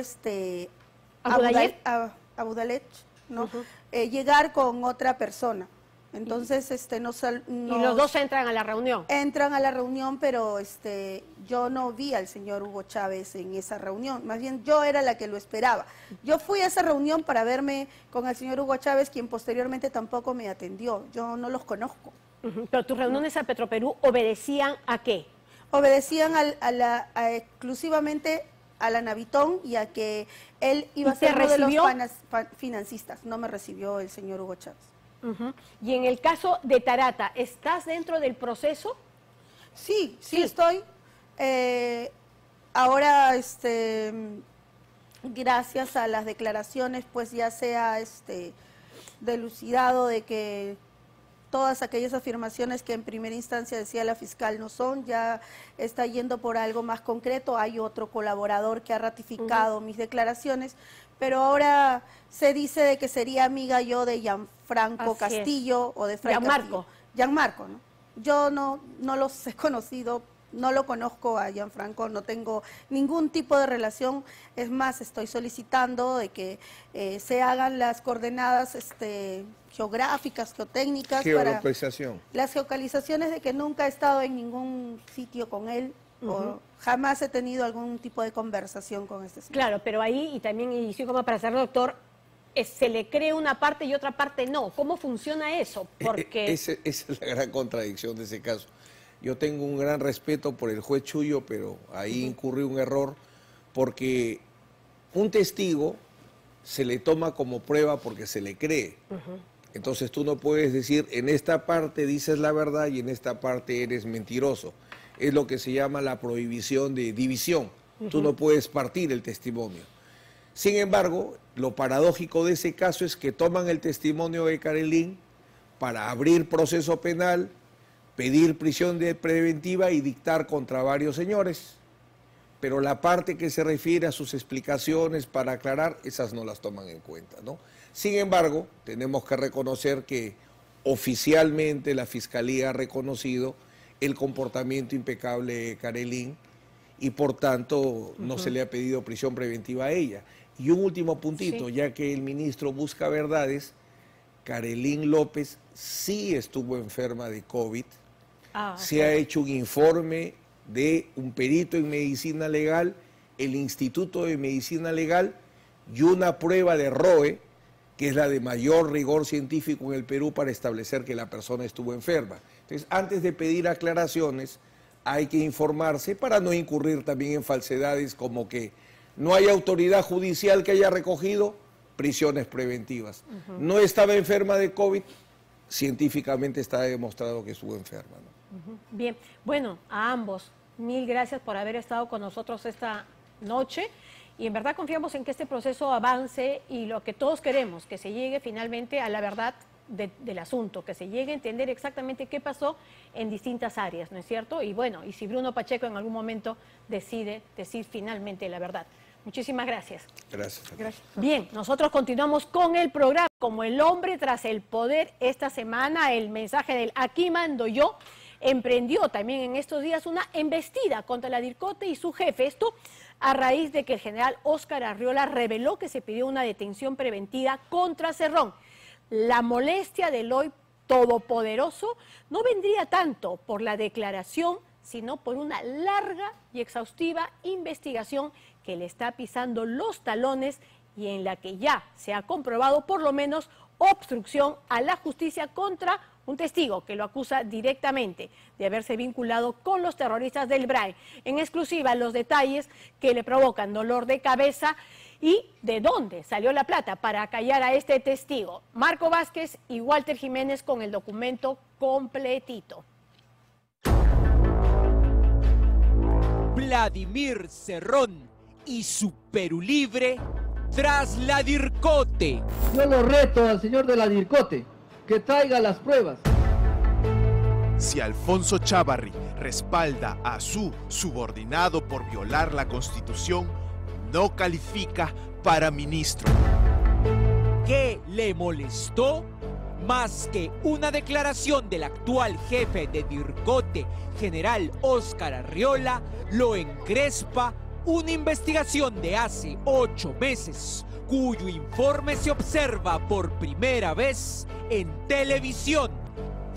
Abudalet, ¿no? Llegar con otra persona. Entonces, y los dos entran a la reunión. Entran a la reunión, pero yo no vi al señor Hugo Chávez en esa reunión. Más bien, yo era la que lo esperaba. Yo fui a esa reunión para verme con el señor Hugo Chávez, quien posteriormente tampoco me atendió. Yo no los conozco. Pero tus reuniones a Petroperú obedecían ¿a qué? Obedecían exclusivamente a la Navitón y a que él iba a ser uno de los financistas. No me recibió el señor Hugo Chávez. Y en el caso de Tarata, ¿estás dentro del proceso? Sí estoy. Ahora, gracias a las declaraciones, pues ya se ha delucidado de que todas aquellas afirmaciones que en primera instancia decía la fiscal no son, ya está yendo por algo más concreto. Hay otro colaborador que ha ratificado mis declaraciones, pero ahora se dice de que sería amiga yo de Gianfranco Castillo o de Fray Castillo. Gianmarco, ¿no? Yo no los he conocido, no lo conozco a Gianfranco, no tengo ningún tipo de relación. Es más, estoy solicitando de que se hagan las coordenadas geográficas, geotécnicas. Geolocalización. Las geolocalizaciones de que nunca he estado en ningún sitio con él. O jamás he tenido algún tipo de conversación con este señor. Claro, pero ahí, y también, y sí, como para ser doctor, se le cree una parte y otra parte no. ¿Cómo funciona eso? Porque Esa es la gran contradicción de ese caso. Yo tengo un gran respeto por el juez Chullo, pero ahí incurrió un error, porque un testigo se le toma como prueba porque se le cree. Entonces tú no puedes decir, en esta parte dices la verdad y en esta parte eres mentiroso. Es lo que se llama la prohibición de división. Tú no puedes partir el testimonio. Sin embargo, lo paradójico de ese caso es que toman el testimonio de Carelín para abrir proceso penal, pedir prisión preventiva y dictar contra varios señores. Pero la parte que se refiere a sus explicaciones para aclarar, esas no las toman en cuenta, ¿no? Sin embargo, tenemos que reconocer que oficialmente la Fiscalía ha reconocido el comportamiento impecable de Carelín y por tanto no se le ha pedido prisión preventiva a ella. Y un último puntito, ya que el ministro busca verdades, Carelín López sí estuvo enferma de COVID, se ha hecho un informe de un perito en medicina legal, el Instituto de Medicina Legal y una prueba de ROE, que es la de mayor rigor científico en el Perú para establecer que la persona estuvo enferma. Entonces, antes de pedir aclaraciones, hay que informarse para no incurrir también en falsedades como que no hay autoridad judicial que haya recogido prisiones preventivas. No estaba enferma de COVID, científicamente está demostrado que estuvo enferma, ¿no? Bien, bueno, a ambos, mil gracias por haber estado con nosotros esta noche. Y en verdad confiamos en que este proceso avance y lo que todos queremos, que se llegue finalmente a la verdad del asunto, que se llegue a entender exactamente qué pasó en distintas áreas, ¿no es cierto? Y bueno, y si Bruno Pacheco en algún momento decide decir finalmente la verdad. Muchísimas gracias. Gracias. Bien, nosotros continuamos con el programa. Como el hombre tras el poder, esta semana el mensaje del aquí mando yo emprendió también en estos días una embestida contra la DIRCOTE y su jefe. Esto a raíz de que el general Óscar Arriola reveló que se pidió una detención preventiva contra Cerrón. La molestia del hoy todopoderoso no vendría tanto por la declaración sino por una larga y exhaustiva investigación que le está pisando los talones y en la que ya se ha comprobado por lo menos obstrucción a la justicia contra un testigo que lo acusa directamente de haberse vinculado con los terroristas del BRAE. En exclusiva, los detalles que le provocan dolor de cabeza y de dónde salió la plata para acallar a este testigo. Marco Vázquez y Walter Jiménez con el documento completito. Vladimir Cerrón y su Perú Libre tras la DIRCOTE. Yo lo reto al señor de la DIRCOTE que traiga las pruebas. Si Alfonso Chávarri respalda a su subordinado por violar la Constitución, no califica para ministro. ¿Qué le molestó? Más que una declaración del actual jefe de DIRCOTE, general Óscar Arriola, lo encrespa una investigación de hace 8 meses, cuyo informe se observa por primera vez en televisión.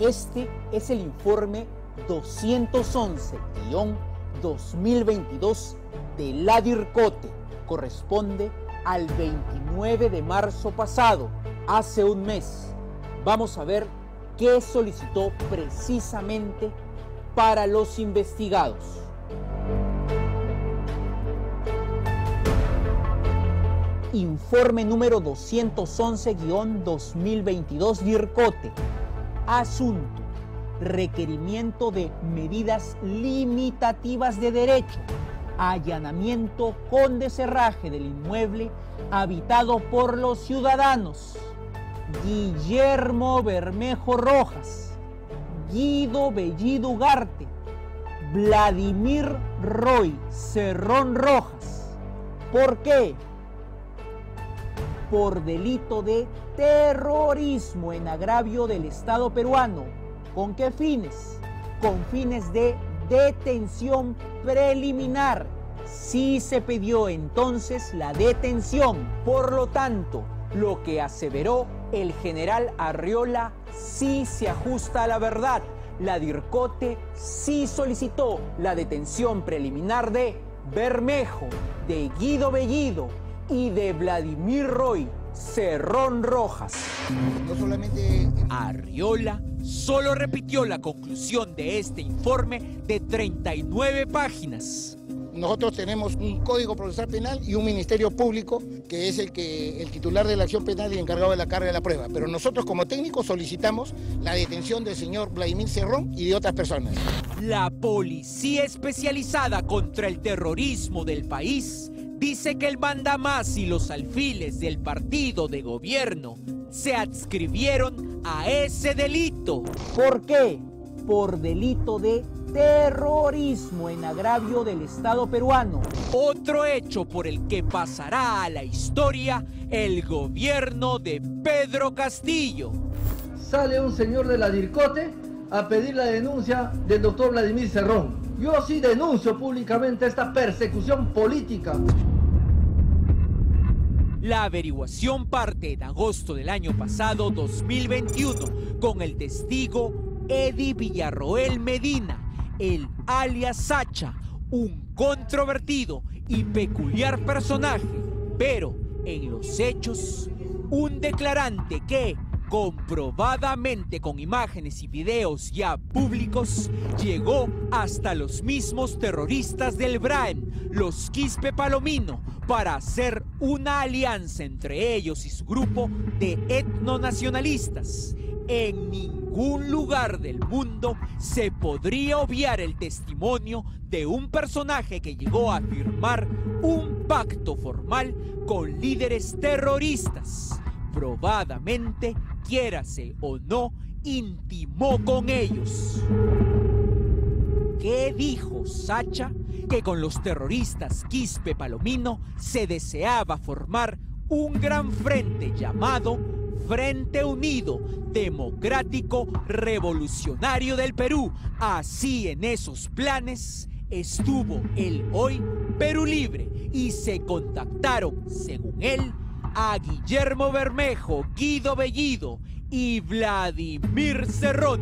Este es el informe 211-2022 de la DIRCOTE. Corresponde al 29 de marzo pasado, hace un mes. Vamos a ver qué solicitó precisamente para los investigados. Informe número 211-2022 DIRCOTE. Asunto: requerimiento de medidas limitativas de derecho. Allanamiento con desherraje del inmueble habitado por los ciudadanos Guillermo Bermejo Rojas, Guido Bellido Ugarte, Vladimir Roy Cerrón Rojas. ¿Por qué? Por delito de terrorismo en agravio del Estado peruano. ¿Con qué fines? Con fines de detención preliminar. Sí se pidió entonces la detención. Por lo tanto, lo que aseveró el general Arriola sí se ajusta a la verdad. La DIRCOTE sí solicitó la detención preliminar de Bermejo, de Guido Bellido y de Vladimir Roy Cerrón Rojas. No solamente Arriola solo repitió la conclusión de este informe de 39 páginas. Nosotros tenemos un Código Procesal Penal y un Ministerio Público que es el titular de la acción penal y encargado de la carga de la prueba. Pero nosotros como técnicos solicitamos la detención del señor Vladimir Cerrón y de otras personas. La Policía Especializada contra el Terrorismo del país dice que el mandamás y los alfiles del partido de gobierno se adscribieron a ese delito. ¿Por qué? Por delito de terrorismo en agravio del Estado peruano. Otro hecho por el que pasará a la historia el gobierno de Pedro Castillo. Sale un señor de la DIRCOTE a pedir la denuncia del doctor Vladimir Cerrón. Yo sí denuncio públicamente esta persecución política. La averiguación parte en agosto del año pasado, 2021, con el testigo Eddie Villarroel Medina, el alias Sacha, un controvertido y peculiar personaje, pero en los hechos, un declarante que, comprobadamente con imágenes y videos ya públicos, llegó hasta los mismos terroristas del BRAEM, los Quispe Palomino, para hacer una alianza entre ellos y su grupo de etnonacionalistas. En ningún lugar del mundo se podría obviar el testimonio de un personaje que llegó a firmar un pacto formal con líderes terroristas. Probadamente, quiérase o no, intimó con ellos. ¿Qué dijo Sacha? Que con los terroristas Quispe Palomino se deseaba formar un gran frente llamado Frente Unido Democrático Revolucionario del Perú. Así, en esos planes estuvo el hoy Perú Libre y se contactaron, según él, a Guillermo Bermejo, Guido Bellido y Vladimir Cerrón.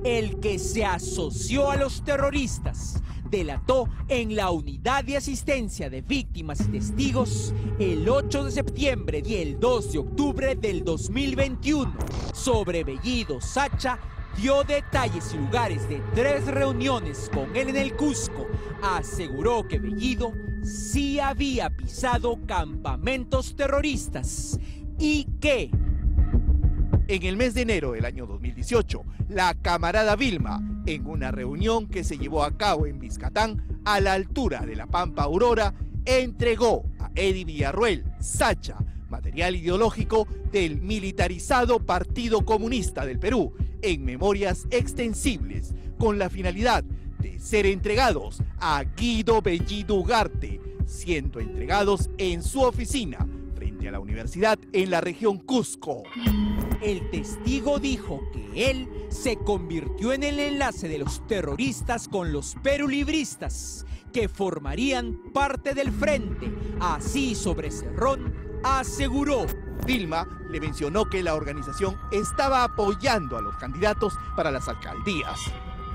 el que se asoció a los terroristas, delató en la Unidad de Asistencia de Víctimas y Testigos el 8 de septiembre y el 2 de octubre del 2021. Sobre Bellido Sacha dio detalles y lugares de 3 reuniones con él en el Cusco. Aseguró que Bellido sí había pisado campamentos terroristas y que en el mes de enero del año 2018, la camarada Vilma, en una reunión que se llevó a cabo en Vizcatán, a la altura de la Pampa Aurora, entregó a Eddie Villarroel Sacha material ideológico del militarizado Partido Comunista del Perú en memorias extensibles, con la finalidad de ser entregados a Guido Bellido Ugarte, siendo entregados en su oficina frente a la universidad en la región Cusco. El testigo dijo que él se convirtió en el enlace de los terroristas con los perulibristas, que formarían parte del frente. Así, sobre Cerrón, aseguró. Vilma le mencionó que la organización estaba apoyando a los candidatos para las alcaldías,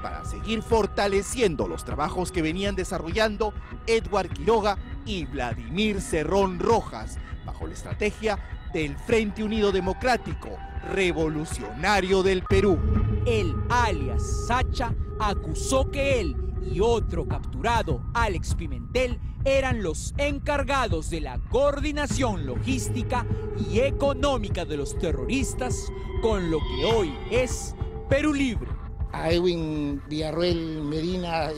para seguir fortaleciendo los trabajos que venían desarrollando Edward Quiroga y Vladimir Cerrón Rojas, bajo la estrategia del Frente Unido Democrático Revolucionario del Perú. El alias Sacha acusó que él y otro capturado, Alex Pimentel, eran los encargados de la coordinación logística y económica de los terroristas con lo que hoy es Perú Libre. A Edwin Villarroel Medina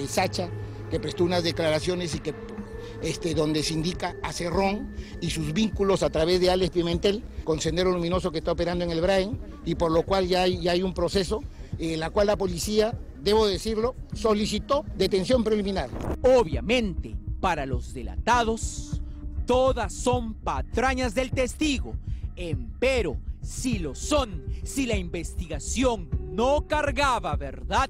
Sacha, que prestó unas declaraciones y que donde se indica a Cerrón y sus vínculos a través de Alex Pimentel con Sendero Luminoso, que está operando en el Brain, y por lo cual ya hay un proceso en la cual la policía, debo decirlo, solicitó detención preliminar. Obviamente, para los delatados, todas son patrañas del testigo. Empero, si lo son, si la investigación no cargaba verdad,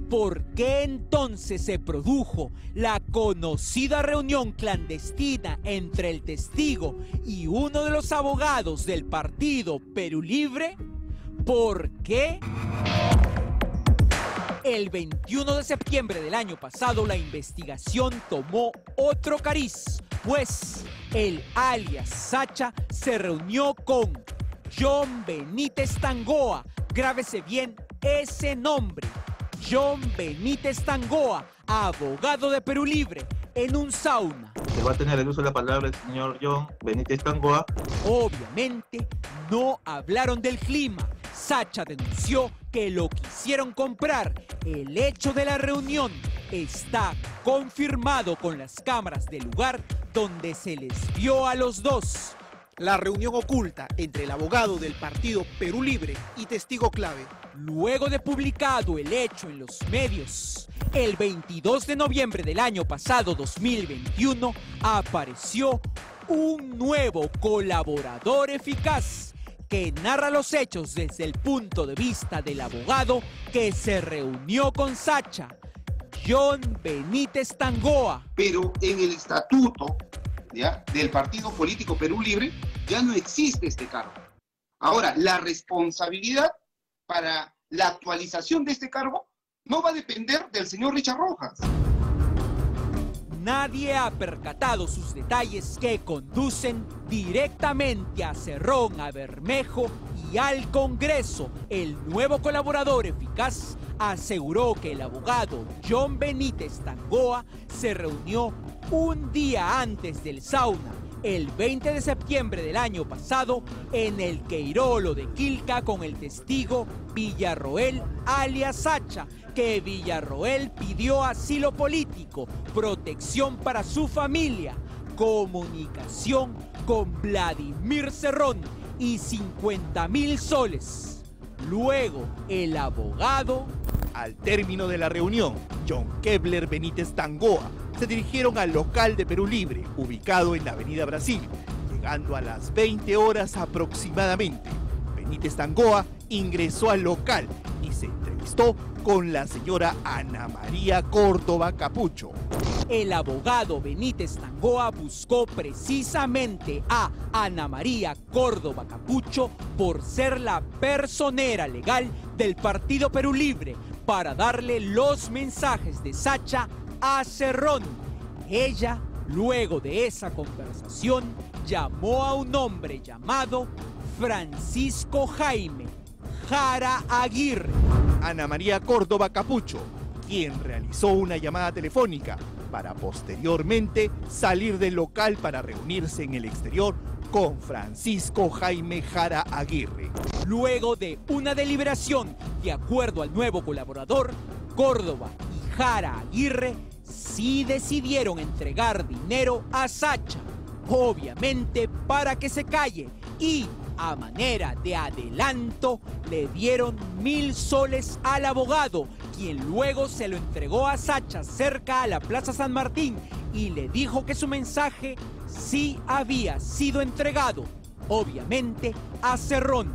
¿por qué entonces se produjo la conocida reunión clandestina entre el testigo y uno de los abogados del partido Perú Libre? ¿Por qué? El 21 de septiembre del año pasado, la investigación tomó otro cariz, pues el alias Sacha se reunió con John Benítez Tangoa. Grábese bien ese nombre. John Benítez Tangoa, abogado de Perú Libre, en un sauna. Se va a tener el uso de la palabra el señor John Benítez Tangoa. Obviamente no hablaron del clima. Sacha denunció que lo quisieron comprar. El hecho de la reunión está confirmado con las cámaras del lugar donde se les vio a los dos. La reunión oculta entre el abogado del partido Perú Libre y testigo clave. Luego de publicado el hecho en los medios, el 22 de noviembre del año pasado, 2021, apareció un nuevo colaborador eficaz que narra los hechos desde el punto de vista del abogado que se reunió con Sacha, John Benítez Tangoa. Pero en el estatuto del partido político Perú Libre ya no existe este cargo. Ahora, la responsabilidad para la actualización de este cargo no va a depender del señor Richard Rojas. Nadie ha percatado sus detalles que conducen directamente a Cerrón, a Bermejo y al Congreso. El nuevo colaborador eficaz aseguró que el abogado John Benítez Tangoa se reunió un día antes del sauna, el 20 de septiembre del año pasado, en el Queirolo de Quilca con el testigo Villarroel alias Sacha, que Villarroel pidió asilo político, protección para su familia, comunicación con Vladimir Cerrón y 50.000 soles. Luego, el abogado... Al término de la reunión, John Kepler Benítez Tangoa se dirigieron al local de Perú Libre, ubicado en la Avenida Brasil, llegando a las 20 horas aproximadamente. Benítez Tangoa ingresó al local y se entrevistó con la señora Ana María Córdoba Capucho. El abogado Benítez Tangoa buscó precisamente a Ana María Córdoba Capucho por ser la personera legal del Partido Perú Libre para darle los mensajes de Sacha a Cerrón. Ella, luego de esa conversación, llamó a un hombre llamado Francisco Jaime Jara Aguirre. Ana María Córdoba Capucho, quien realizó una llamada telefónica para posteriormente salir del local para reunirse en el exterior con Francisco Jaime Jara Aguirre. Luego de una deliberación, de acuerdo al nuevo colaborador, Córdoba y Jara Aguirre sí decidieron entregar dinero a Sacha, obviamente para que se calle, y a manera de adelanto le dieron 1.000 soles al abogado, quien luego se lo entregó a Sacha cerca a la Plaza San Martín y le dijo que su mensaje sí había sido entregado, obviamente a Cerrón.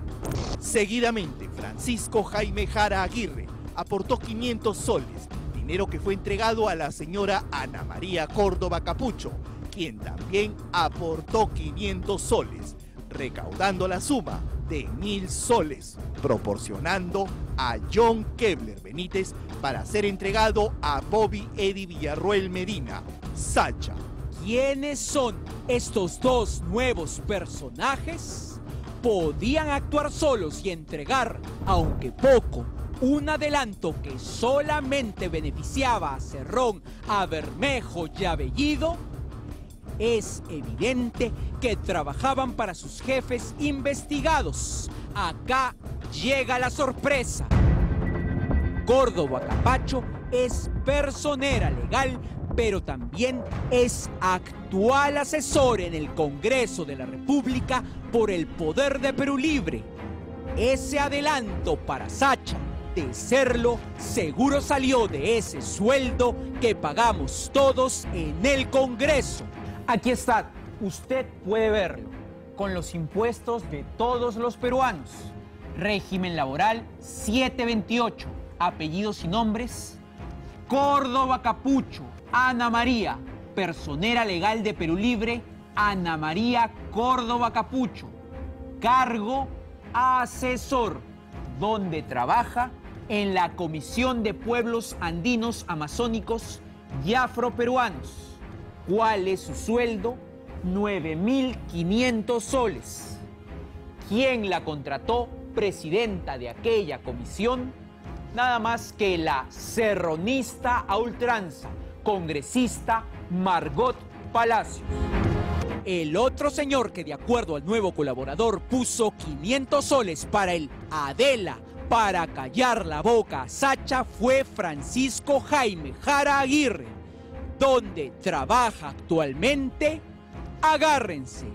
Seguidamente, Francisco Jaime Jara Aguirre aportó 500 soles, dinero que fue entregado a la señora Ana María Córdoba Capucho, quien también aportó 500 soles, recaudando la suma de 1.000 soles, proporcionando a John Kevler Benítez para ser entregado a Bobby Eddie Villarroel Medina, Sacha. ¿Quiénes son estos dos nuevos personajes? Podían actuar solos y entregar, aunque poco, un adelanto que solamente beneficiaba a Cerrón, a Bermejo y a Bellido. Es evidente que trabajaban para sus jefes investigados. Acá llega la sorpresa. Córdoba Capucho es personera legal, pero también es actual asesor en el Congreso de la República por el Poder de Perú Libre. Ese adelanto para Sacha, de serlo, seguro salió de ese sueldo que pagamos todos en el Congreso. Aquí está, usted puede verlo, con los impuestos de todos los peruanos. Régimen laboral 728, apellidos y nombres: Córdoba Capucho, Ana María, personera legal de Perú Libre, Ana María Córdoba Capucho. Cargo: asesor, donde trabaja en la Comisión de Pueblos Andinos Amazónicos y Afroperuanos. ¿Cuál es su sueldo? 9.500 soles. ¿Quién la contrató presidenta de aquella comisión? Nada más que la cerronista a ultranza, congresista Margot Palacios. El otro señor que, de acuerdo al nuevo colaborador, puso 500 soles para el Adela para callar la boca a Sacha fue Francisco Jaime Jara Aguirre. ¿Dónde trabaja actualmente? Agárrense,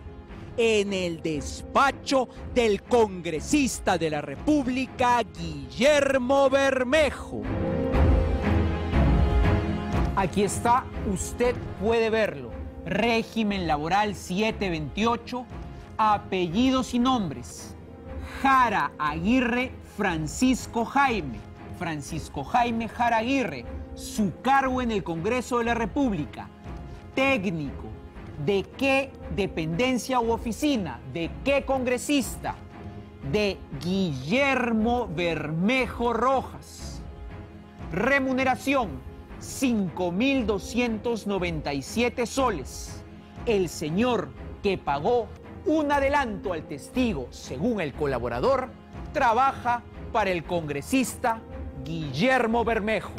en el despacho del congresista de la República, Guillermo Bermejo. Aquí está, usted puede verlo. Régimen laboral 728, apellidos y nombres: Jara Aguirre Francisco Jaime. Francisco Jaime Jara Aguirre. Su cargo en el Congreso de la República: técnico. ¿De qué dependencia u oficina? ¿De qué congresista? De Guillermo Bermejo Rojas. Remuneración: 5.297 soles. El señor que pagó un adelanto al testigo, según el colaborador, trabaja para el congresista Guillermo Bermejo.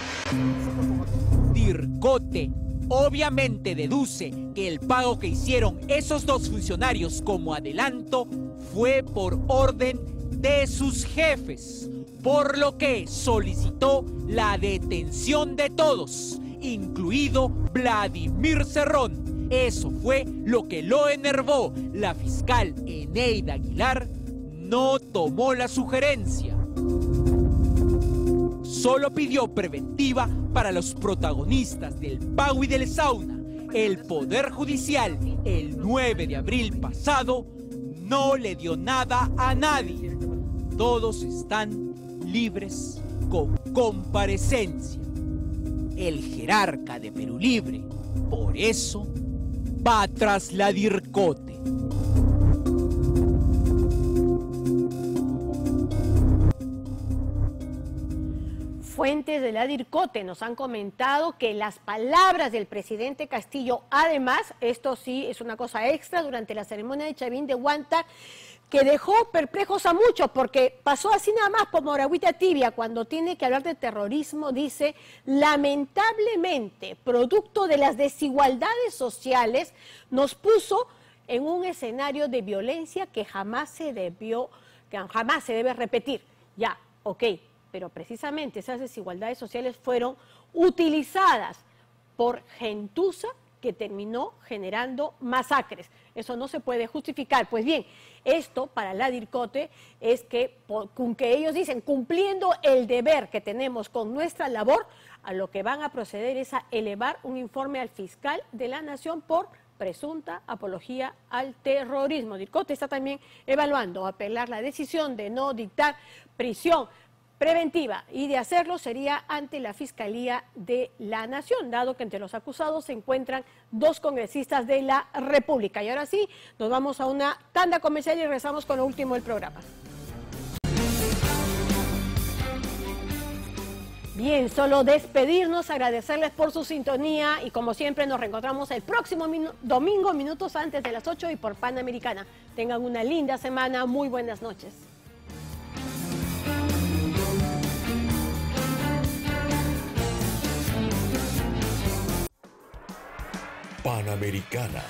Dircote obviamente deduce que el pago que hicieron esos dos funcionarios como adelanto fue por orden de sus jefes, por lo que solicitó la detención de todos, incluido Vladimir Cerrón. Eso fue lo que lo enervó. La fiscal Eneida Aguilar no tomó la sugerencia. Solo pidió preventiva para los protagonistas del pago y del sauna. El Poder Judicial, el 9 de abril pasado, no le dio nada a nadie. Todos están libres con comparecencia. El jerarca de Perú Libre, por eso, va tras la DIRCOTE. Fuentes de la DIRCOTE nos han comentado que las palabras del presidente Castillo, además, esto sí es una cosa extra, durante la ceremonia de Chavín de Huántar, que dejó perplejos a muchos, porque pasó así nada más como agüita tibia. Cuando tiene que hablar de terrorismo, dice: lamentablemente, producto de las desigualdades sociales, nos puso en un escenario de violencia que jamás se debe repetir. Ya, ok, pero precisamente esas desigualdades sociales fueron utilizadas por gentuza que terminó generando masacres. Eso no se puede justificar. Pues bien, esto para la DIRCOTE es que, con que ellos dicen, cumpliendo el deber que tenemos con nuestra labor, a lo que van a proceder es a elevar un informe al fiscal de la Nación por presunta apología al terrorismo. DIRCOTE está también evaluando apelar la decisión de no dictar prisión preventiva, y de hacerlo sería ante la Fiscalía de la Nación, dado que entre los acusados se encuentran 2 congresistas de la República. Y ahora sí, nos vamos a una tanda comercial y regresamos con lo último del programa. Bien, solo despedirnos, agradecerles por su sintonía y como siempre nos reencontramos el próximo domingo, minutos antes de las 8 y por Panamericana. Tengan una linda semana, muy buenas noches. Panamericana,